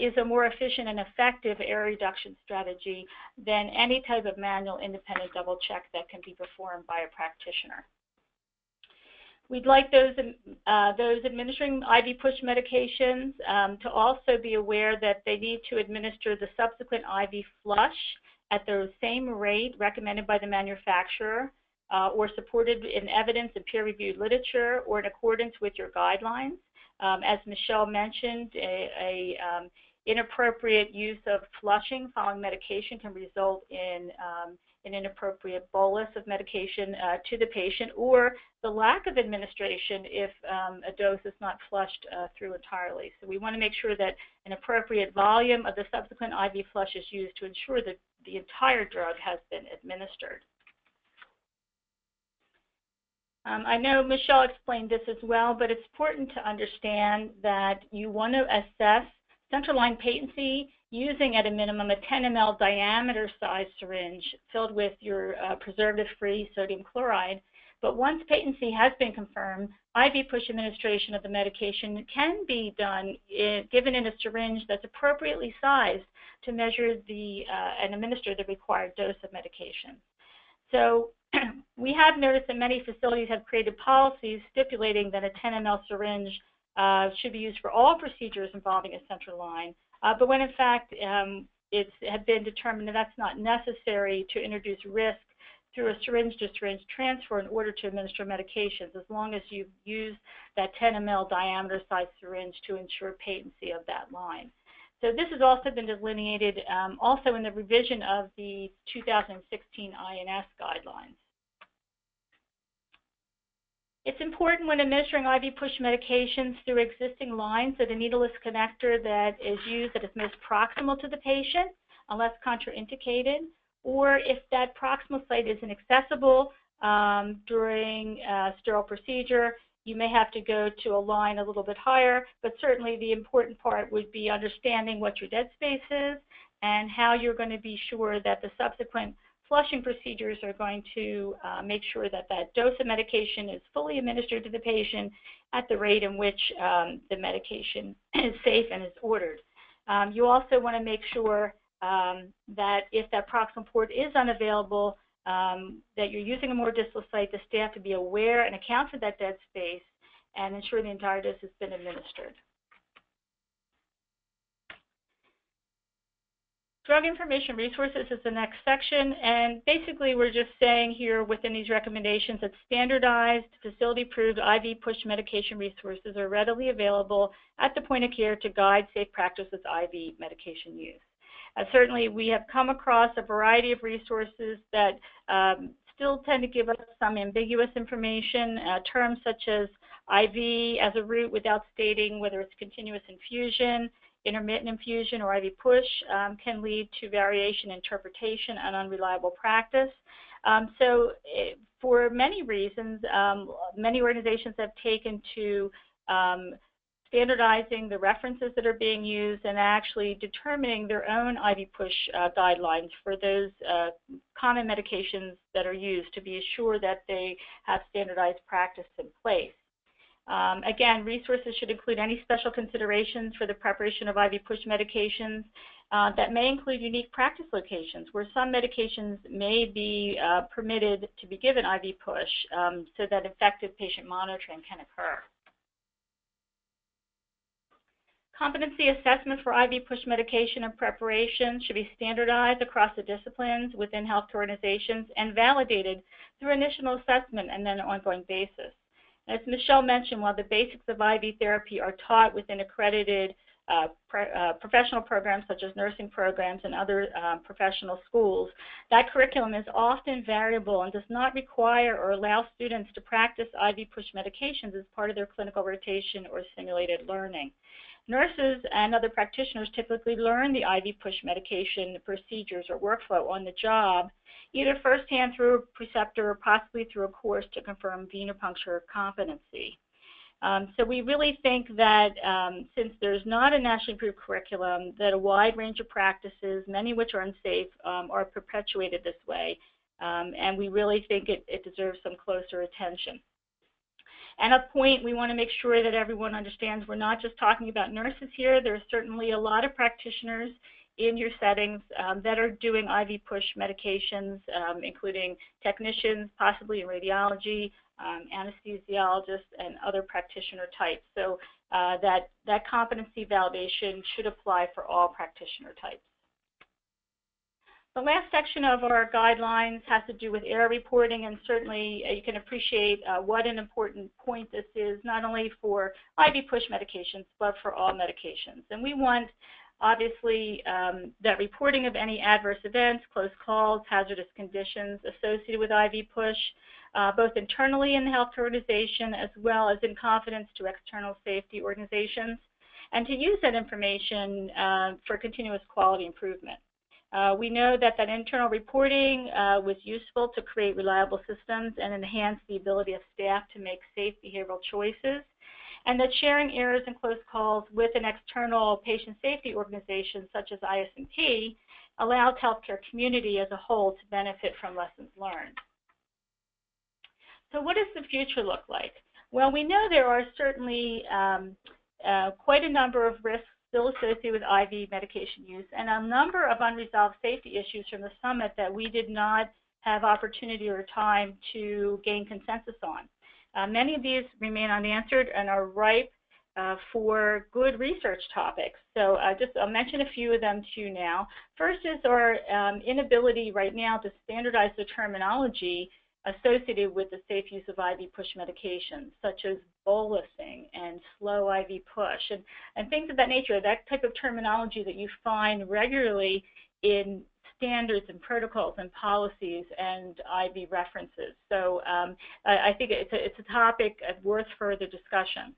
C: is a more efficient and effective error reduction strategy than any type of manual independent double check that can be performed by a practitioner. We'd like those administering IV push medications to also be aware that they need to administer the subsequent IV flush at the same rate recommended by the manufacturer or supported in evidence and peer-reviewed literature or in accordance with your guidelines. As Michelle mentioned, inappropriate use of flushing following medication can result in an inappropriate bolus of medication to the patient, or the lack of administration if a dose is not flushed through entirely. So we want to make sure that an appropriate volume of the subsequent IV flush is used to ensure that the entire drug has been administered. I know Michelle explained this as well, but it's important to understand that you want to assess central line patency using at a minimum a 10 ml diameter size syringe filled with your preservative-free sodium chloride. But once patency has been confirmed, IV push administration of the medication can be done given in a syringe that's appropriately sized to measure and administer the required dose of medication. So we have noticed that many facilities have created policies stipulating that a 10 ml syringe should be used for all procedures involving a central line, but when in fact it had been determined that that's not necessary to introduce risk through a syringe-to-syringe transfer in order to administer medications, as long as you've used that 10 ml diameter size syringe to ensure patency of that line. So this has also been delineated also in the revision of the 2016 INS guidelines. It's important when administering IV push medications through existing lines that a needleless connector that is used that is most proximal to the patient, unless contraindicated, or if that proximal site isn't accessible during a sterile procedure, you may have to go to a line a little bit higher, but certainly the important part would be understanding what your dead space is and how you're going to be sure that the subsequent flushing procedures are going to make sure that that dose of medication is fully administered to the patient at the rate in which the medication is safe and is ordered. You also want to make sure that if that proximal port is unavailable, that you're using a more distal site, the staff to be aware and account for that dead space and ensure the entire dose has been administered. Drug information resources is the next section, and basically we're just saying here within these recommendations that standardized, facility-approved IV push medication resources are readily available at the point of care to guide safe practice with IV medication use. Certainly, we have come across a variety of resources that still tend to give us some ambiguous information. Terms such as IV as a route without stating whether it's continuous infusion, intermittent infusion, or IV push can lead to variation in interpretation and unreliable practice. For many reasons, many organizations have taken to standardizing the references that are being used and actually determining their own IV push guidelines for those common medications that are used to be assured that they have standardized practice in place. Again, resources should include any special considerations for the preparation of IV push medications that may include unique practice locations where some medications may be permitted to be given IV push so that effective patient monitoring can occur. Competency assessment for IV push medication and preparation should be standardized across the disciplines within healthcare organizations and validated through initial assessment and then an ongoing basis. As Michelle mentioned, while the basics of IV therapy are taught within accredited professional programs such as nursing programs and other professional schools, that curriculum is often variable and does not require or allow students to practice IV push medications as part of their clinical rotation or simulated learning. Nurses and other practitioners typically learn the IV push medication procedures or workflow on the job, either firsthand through a preceptor or possibly through a course to confirm venipuncture competency. So we really think that since there's not a nationally approved curriculum, that a wide range of practices, many of which are unsafe, are perpetuated this way, and we really think it deserves some closer attention. And a point we want to make sure that everyone understands, we're not just talking about nurses here. There's certainly a lot of practitioners in your settings that are doing IV push medications, including technicians, possibly in radiology, anesthesiologists, and other practitioner types. So that competency validation should apply for all practitioner types. The last section of our guidelines has to do with error reporting, and certainly you can appreciate what an important point this is, not only for IV push medications, but for all medications. And we want, obviously, that reporting of any adverse events, close calls, hazardous conditions associated with IV push, both internally in the healthcare organization as well as in confidence to external safety organizations, and to use that information for continuous quality improvement. We know that internal reporting was useful to create reliable systems and enhance the ability of staff to make safe behavioral choices, and that sharing errors and close calls with an external patient safety organization such as ISMP allows healthcare community as a whole to benefit from lessons learned. So what does the future look like? Well, we know there are certainly quite a number of risks still associated with IV medication use, and a number of unresolved safety issues from the summit that we did not have opportunity or time to gain consensus on. Many of these remain unanswered and are ripe for good research topics. So I'll mention a few of them to you now. First is our inability right now to standardize the terminology associated with the safe use of IV push medications, such as bolusing and slow IV push, and things of that nature, that type of terminology that you find regularly in standards and protocols and policies and IV references. So I think it's a topic worth further discussion.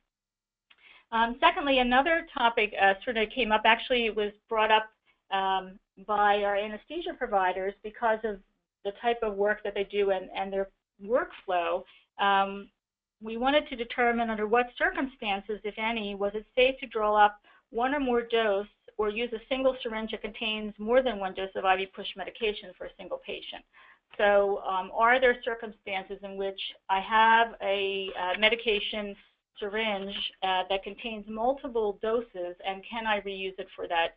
C: Secondly, another topic sort of came up, actually it was brought up by our anesthesia providers because of the type of work that they do and their workflow. We wanted to determine under what circumstances, if any, was it safe to draw up one or more dose or use a single syringe that contains more than one dose of IV push medication for a single patient. So are there circumstances in which I have a medication syringe that contains multiple doses, and can I reuse it for that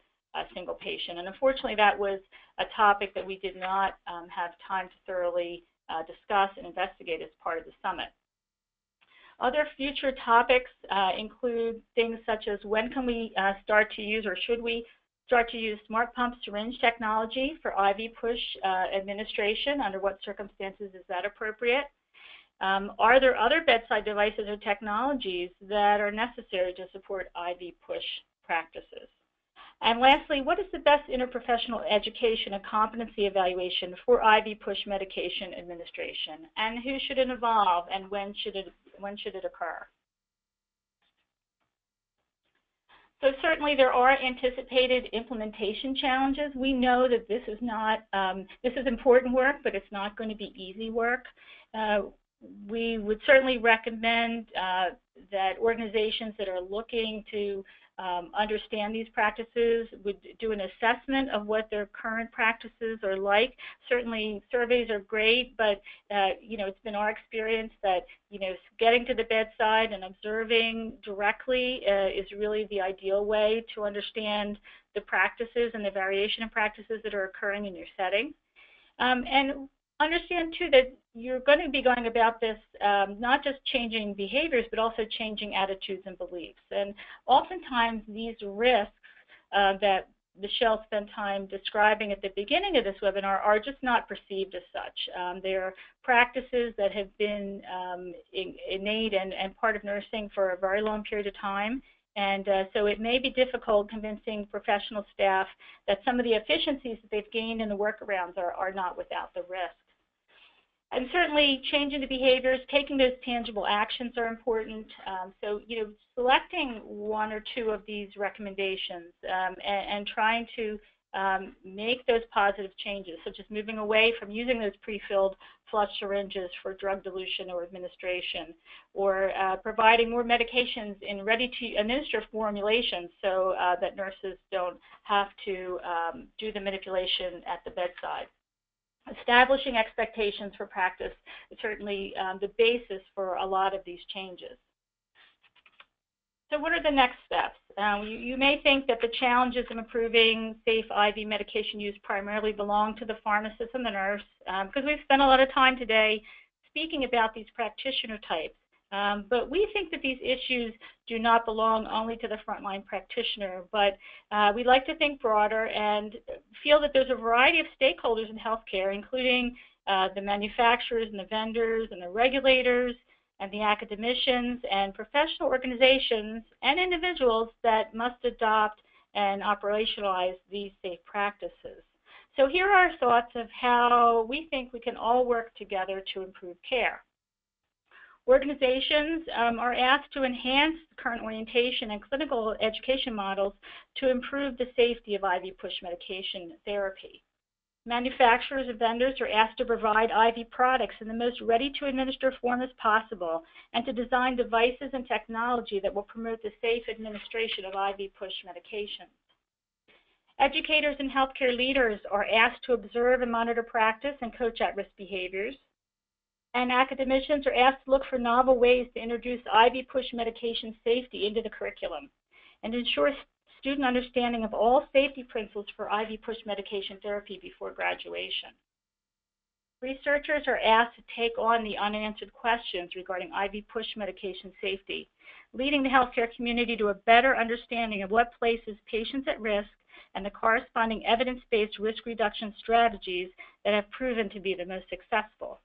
C: single patient? And unfortunately, that was a topic that we did not have time to thoroughly discuss and investigate as part of the summit. Other future topics include things such as when can we start to use, or should we start to use smart pump syringe technology for IV push administration? Under what circumstances is that appropriate? Are there other bedside devices or technologies that are necessary to support IV push practices? And lastly, what is the best interprofessional education and competency evaluation for IV push medication administration? And who should it involve, and when should it occur? So certainly there are anticipated implementation challenges. We know that this is not, this is important work, but it's not going to be easy work. We would certainly recommend that organizations that are looking to understand these practices would do an assessment of what their current practices are like. Certainly surveys are great, but you know, it's been our experience that, you know, getting to the bedside and observing directly is really the ideal way to understand the practices and the variation of practices that are occurring in your setting. And understand too that you're going to be going about this not just changing behaviors, but also changing attitudes and beliefs. And oftentimes these risks that Michelle spent time describing at the beginning of this webinar are just not perceived as such. They're practices that have been innate and part of nursing for a very long period of time. And so it may be difficult convincing professional staff that some of the efficiencies that they've gained in the workarounds are not without the risk. And certainly changing the behaviors, taking those tangible actions are important. So, you know, selecting one or two of these recommendations and trying to make those positive changes, such as moving away from using those pre-filled flush syringes for drug dilution or administration, or providing more medications in ready-to-administer formulations so that nurses don't have to do the manipulation at the bedside. Establishing expectations for practice is certainly the basis for a lot of these changes. So what are the next steps? You may think that the challenges in improving safe IV medication use primarily belong to the pharmacist and the nurse, because we've spent a lot of time today speaking about these practitioner types. But we think that these issues do not belong only to the frontline practitioner, but we like to think broader and feel that there's a variety of stakeholders in healthcare, including the manufacturers and the vendors and the regulators and the academicians and professional organizations and individuals that must adopt and operationalize these safe practices. So here are our thoughts of how we think we can all work together to improve care. Organizations are asked to enhance current orientation and clinical education models to improve the safety of IV push medication therapy. Manufacturers and vendors are asked to provide IV products in the most ready-to-administer form as possible and to design devices and technology that will promote the safe administration of IV push medications. Educators and healthcare leaders are asked to observe and monitor practice and coach at-risk behaviors. And academicians are asked to look for novel ways to introduce IV push medication safety into the curriculum and ensure student understanding of all safety principles for IV push medication therapy before graduation. Researchers are asked to take on the unanswered questions regarding IV push medication safety, leading the healthcare community to a better understanding of what places patients at risk and the corresponding evidence-based risk reduction strategies that have proven to be the most successful.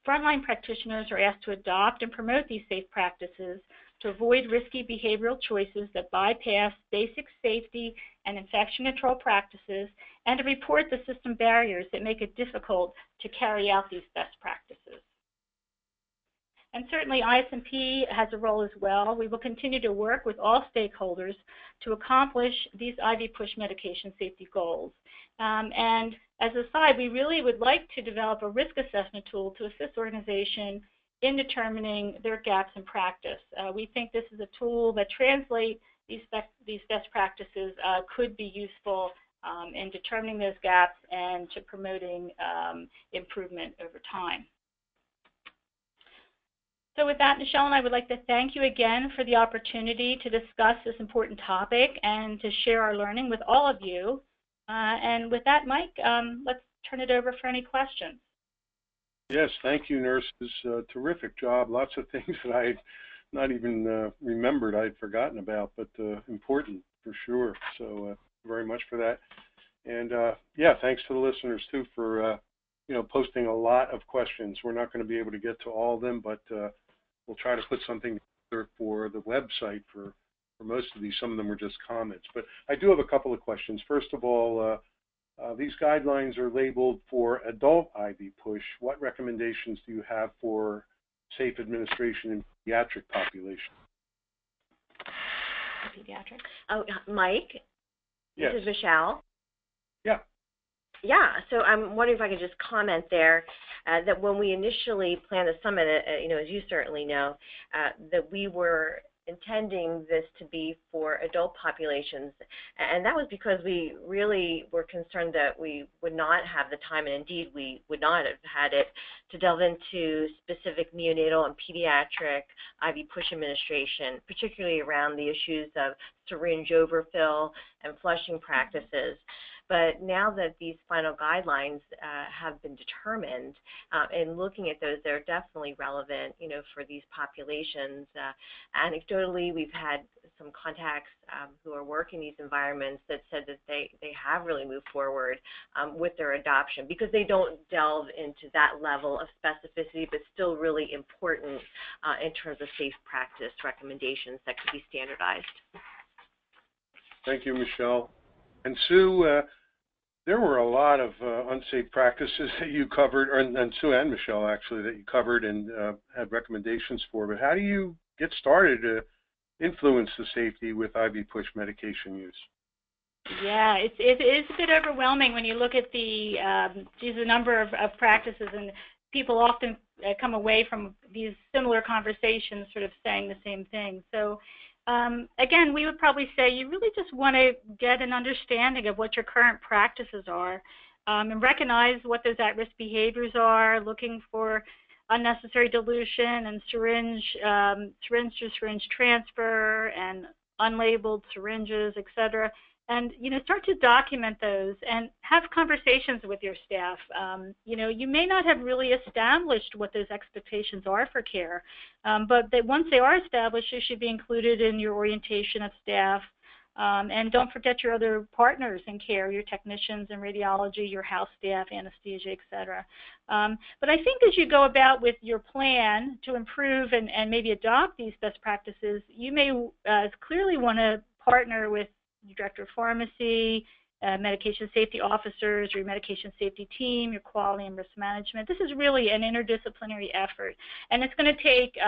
C: Frontline practitioners are asked to adopt and promote these safe practices to avoid risky behavioral choices that bypass basic safety and infection control practices, and to report the system barriers that make it difficult to carry out these best practices. And certainly ISMP has a role as well. We will continue to work with all stakeholders to accomplish these IV push medication safety goals. And as a side, we really would like to develop a risk assessment tool to assist organizations in determining their gaps in practice. We think this is a tool that translates these best practices could be useful in determining those gaps and to promoting improvement over time. So with that, Michelle and I would like to thank you again for the opportunity to discuss this important topic and to share our learning with all of you. And with that, Mike, let's turn it over for any questions.
A: Yes, thank you, nurses. Terrific job. Lots of things that I had not even remembered I'd forgotten about, but important for sure. So very much for that. And yeah, thanks to the listeners too for posting a lot of questions. We're not going to be able to get to all of them, but we'll try to put something together for the website for most of these. Some of them were just comments, but I do have a couple of questions. First of all, these guidelines are labeled for adult IV push. What recommendations do you have for safe administration in pediatric population?
C: Pediatric.
B: Oh, Mike?
A: Yes.
B: This is Michelle.
A: Yeah.
B: Yeah, so I'm wondering if I could just comment there that when we initially planned the summit, as you certainly know, that we were intending this to be for adult populations, and that was because we really were concerned that we would not have the time, and indeed we would not have had it, to delve into specific neonatal and pediatric IV push administration, particularly around the issues of syringe overfill and flushing practices. But now that these final guidelines have been determined, and looking at those, they're definitely relevant, for these populations. Anecdotally, we've had some contacts who are working these environments that said that they have really moved forward with their adoption because they don't delve into that level of specificity, but still really important in terms of safe practice recommendations that could be standardized.
A: Thank you, Michelle. And Sue, there were a lot of unsafe practices that you covered, and Sue and Michelle actually, that you covered and had recommendations for, but how do you get started to influence the safety with IV push medication use?
C: Yeah, it is a bit overwhelming when you look at the number of practices, and people often come away from these similar conversations sort of saying the same thing. So again, we would probably say you really just want to get an understanding of what your current practices are and recognize what those at-risk behaviors are, looking for unnecessary dilution and syringe-to-syringe transfer and unlabeled syringes, et cetera. And, start to document those and have conversations with your staff. You may not have really established what those expectations are for care, but that once they are established, they should be included in your orientation of staff. And don't forget your other partners in care, your technicians in radiology, your house staff, anesthesia, et cetera. But I think as you go about with your plan to improve and maybe adopt these best practices, you may clearly want to partner with your director of pharmacy, medication safety officers, your medication safety team, your quality and risk management. This is really an interdisciplinary effort, and it's going to take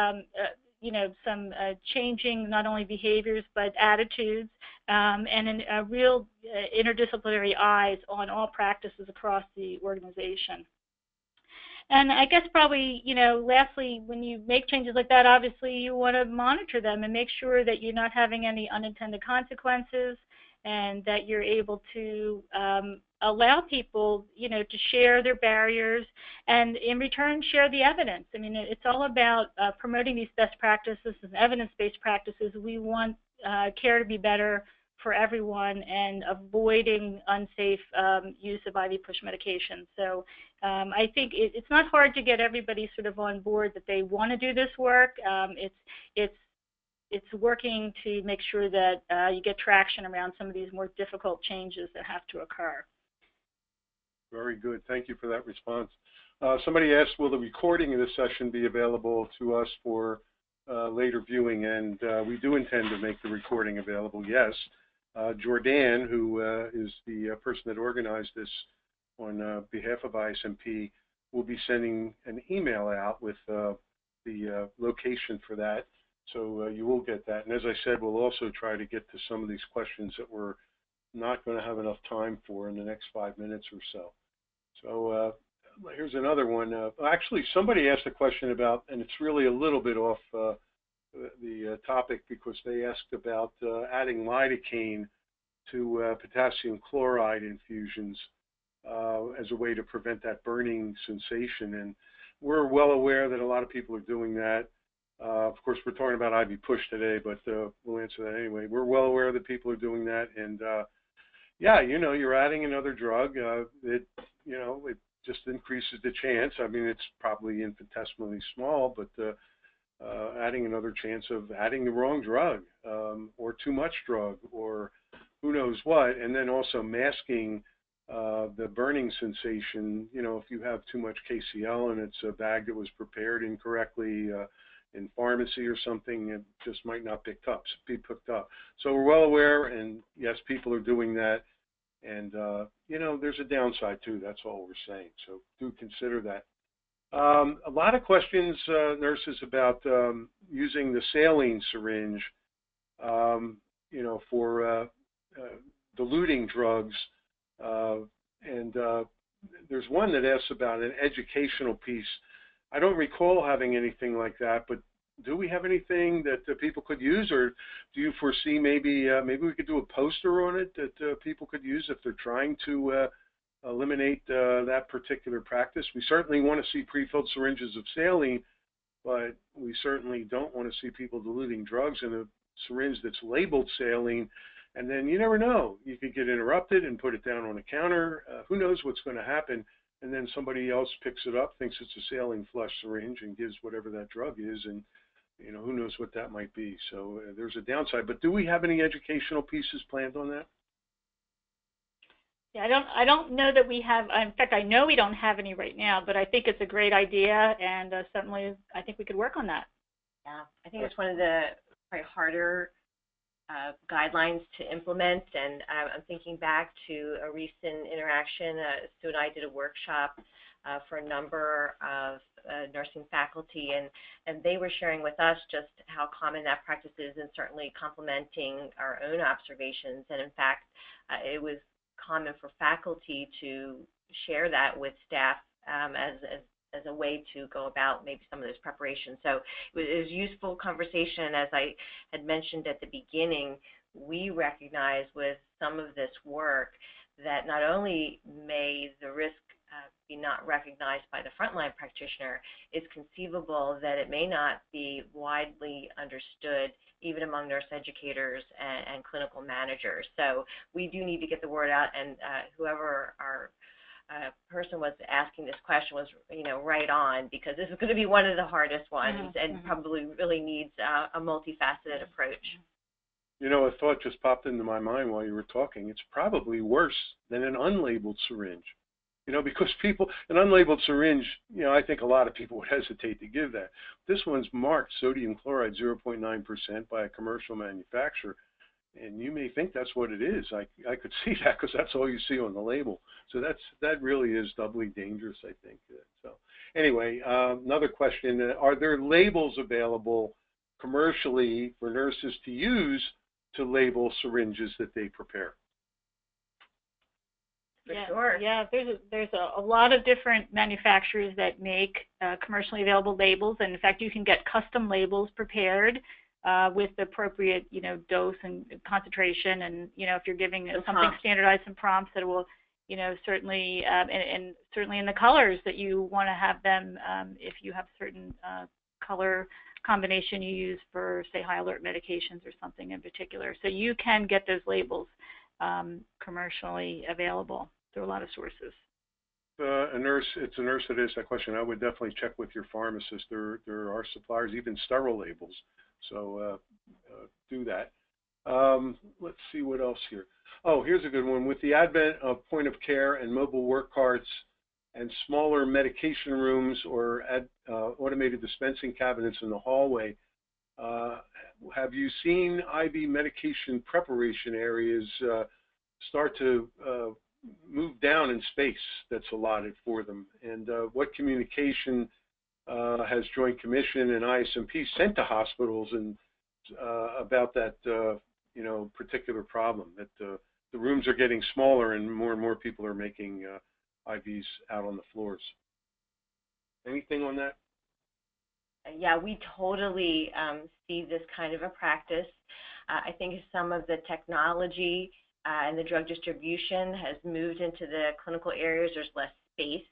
C: some changing not only behaviors but attitudes and a real interdisciplinary eyes on all practices across the organization. And I guess probably, lastly, when you make changes like that, obviously you want to monitor them and make sure that you're not having any unintended consequences and that you're able to allow people, to share their barriers and in return share the evidence. I mean, it's all about promoting these best practices and evidence-based practices. We want care to be better for everyone and avoiding unsafe use of IV push medication. So I think it's not hard to get everybody sort of on board that they want to do this work. It's working to make sure that you get traction around some of these more difficult changes that have to occur.
A: Very good. Thank you for that response. Somebody asked, will the recording of this session be available to us for later viewing? And we do intend to make the recording available, yes. Jordan, who is the person that organized this on behalf of ISMP, will be sending an email out with the location for that. So you will get that. And as I said, we'll also try to get to some of these questions that we're not going to have enough time for in the next 5 minutes or so. So here's another one. Actually, somebody asked a question about, and it's really a little bit off the topic, because they asked about adding lidocaine to potassium chloride infusions as a way to prevent that burning sensation. And we're well aware that a lot of people are doing that. Of course, we're talking about IV push today, but we'll answer that anyway. We're well aware that people are doing that, and yeah, you're adding another drug. It just increases the chance. I mean, it's probably infinitesimally small, but adding another chance of adding the wrong drug or too much drug or who knows what, and then also masking the burning sensation. If you have too much KCl and it's a bag that was prepared incorrectly in pharmacy or something, it just might not be picked up. So we're well aware, and yes, people are doing that. And, there's a downside too. That's all we're saying. So do consider that. A lot of questions, nurses, about using the saline syringe, for diluting drugs. And there's one that asks about an educational piece. I don't recall having anything like that, but do we have anything that people could use, or do you foresee maybe we could do a poster on it that people could use if they're trying to eliminate that particular practice? We certainly want to see pre-filled syringes of saline, but we certainly don't want to see people diluting drugs in a syringe that's labeled saline, and then you never know. You could get interrupted and put it down on the counter. Who knows what's going to happen? And then somebody else picks it up, thinks it's a saline flush syringe, and gives whatever that drug is, and who knows what that might be. So there's a downside. But do we have any educational pieces planned on that?
C: Yeah, I don't know that we have. In fact, I know we don't have any right now, but I think it's a great idea, and certainly I think we could work on that.
B: Yeah, I think it's one of the probably harder guidelines to implement, and I'm thinking back to a recent interaction. Sue and I did a workshop for a number of nursing faculty, and they were sharing with us just how common that practice is, and certainly complementing our own observations. And in fact, it was common for faculty to share that with staff as a way to go about maybe some of this preparation. So it was a useful conversation. As I had mentioned at the beginning, we recognize with some of this work that not only may the risk be not recognized by the frontline practitioner, it's conceivable that it may not be widely understood even among nurse educators and clinical managers. So we do need to get the word out, and whoever our person was asking this question was, right on, because this is going to be one of the hardest ones, and probably really needs a multifaceted approach.
A: A thought just popped into my mind while you were talking. It's probably worse than an unlabeled syringe. Because an unlabeled syringe, I think a lot of people would hesitate to give that. This one's marked sodium chloride 0.9% by a commercial manufacturer, and you may think that's what it is. I could see that because that's all you see on the label. So that really is doubly dangerous, I think. So anyway, another question: are there labels available commercially for nurses to use to label syringes that they prepare?
B: Yeah, sure.
C: Yeah, there's a lot of different manufacturers that make commercially available labels, and in fact, you can get custom labels prepared with the appropriate, dose and concentration, and if you're giving something standardized, some prompts that will, certainly and certainly in the colors that you want to have them, if you have certain color combination you use for, say, high alert medications or something in particular. So you can get those labels commercially available through a lot of sources.
A: It's a nurse that asks that question. I would definitely check with your pharmacist. There are suppliers, even sterile labels. So do that. Let's see what else here. Oh, here's a good one. With the advent of point of care and mobile work carts and smaller medication rooms or automated dispensing cabinets in the hallway, have you seen IV medication preparation areas start to move down in space that's allotted for them? And what communication has Joint Commission and ISMP sent to hospitals and about that particular problem, that the rooms are getting smaller and more people are making IVs out on the floors? Anything on that?
B: Yeah, we totally see this kind of a practice. I think some of the technology and the drug distribution has moved into the clinical areas. There's less space.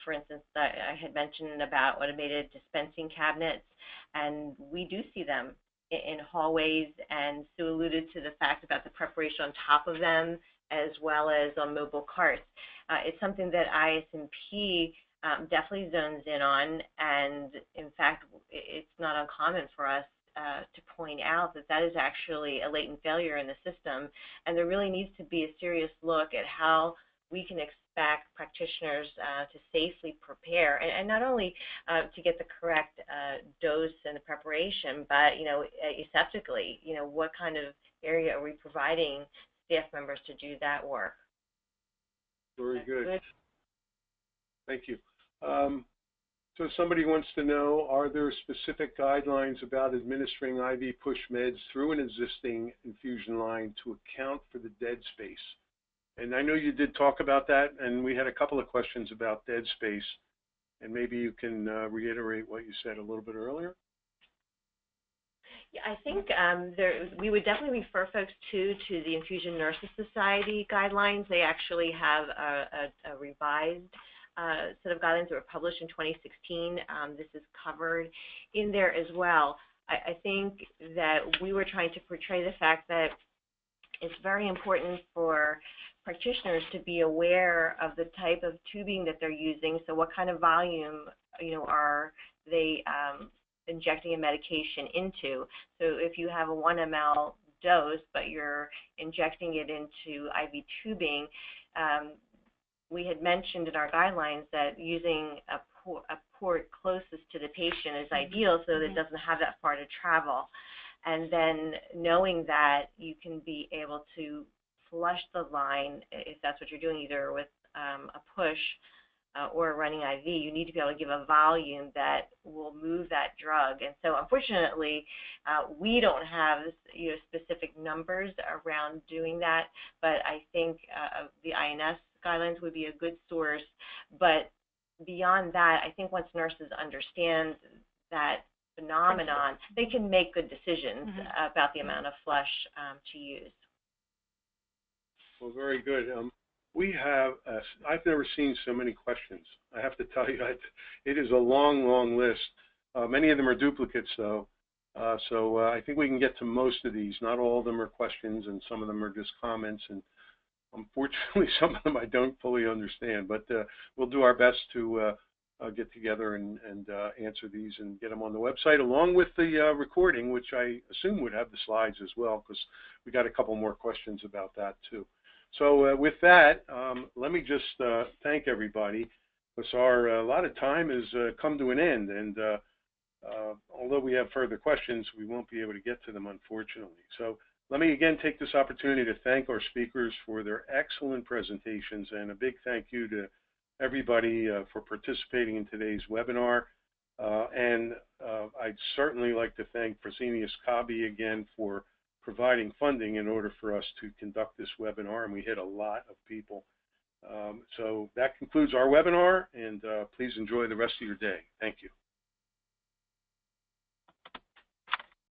B: For instance, I had mentioned about automated dispensing cabinets, and we do see them in hallways, and Sue alluded to the fact about the preparation on top of them as well as on mobile carts. It's something that ISMP definitely zones in on, and in fact, it's not uncommon for us to point out that that is actually a latent failure in the system, and there really needs to be a serious look at how we can expect practitioners to safely prepare, and not only to get the correct dose and the preparation, but aseptically, what kind of area are we providing staff members to do that work?
A: Very good. Thank you. So somebody wants to know, are there specific guidelines about administering IV push meds through an existing infusion line to account for the dead space? And I know you did talk about that, and we had a couple of questions about dead space, and maybe you can reiterate what you said a little bit earlier.
B: Yeah, I think we would definitely refer folks to the Infusion Nurses Society guidelines. They actually have a revised set of guidelines that were published in 2016. This is covered in there as well. I think that we were trying to portray the fact that it's very important for practitioners to be aware of the type of tubing that they're using. So what kind of volume, are they injecting a medication into? So if you have a 1 ml dose, but you're injecting it into IV tubing, we had mentioned in our guidelines that using a port closest to the patient is ideal so that it doesn't have that far to travel. And then knowing that you can be able to flush the line, if that's what you're doing, either with a push or a running IV, you need to be able to give a volume that will move that drug. And so unfortunately, we don't have specific numbers around doing that, but I think the INS guidelines would be a good source. But beyond that, I think once nurses understand that phenomenon, they can make good decisions about the amount of flush to use.
A: Well, very good. I've never seen so many questions. I have to tell you, it is a long list. Many of them are duplicates, though. So I think we can get to most of these. Not all of them are questions, and some of them are just comments. And unfortunately, some of them I don't fully understand. But we'll do our best to get together and answer these and get them on the website, along with the recording, which I assume would have the slides as well, because we got a couple more questions about that, too. So with that, let me just thank everybody, because a lot of time has come to an end, and although we have further questions, we won't be able to get to them, unfortunately. So let me again take this opportunity to thank our speakers for their excellent presentations, and a big thank you to everybody for participating in today's webinar. And I'd certainly like to thank Fresenius Kabi again for providing funding in order for us to conduct this webinar, and we hit a lot of people. So that concludes our webinar, and please enjoy the rest of your day. Thank you.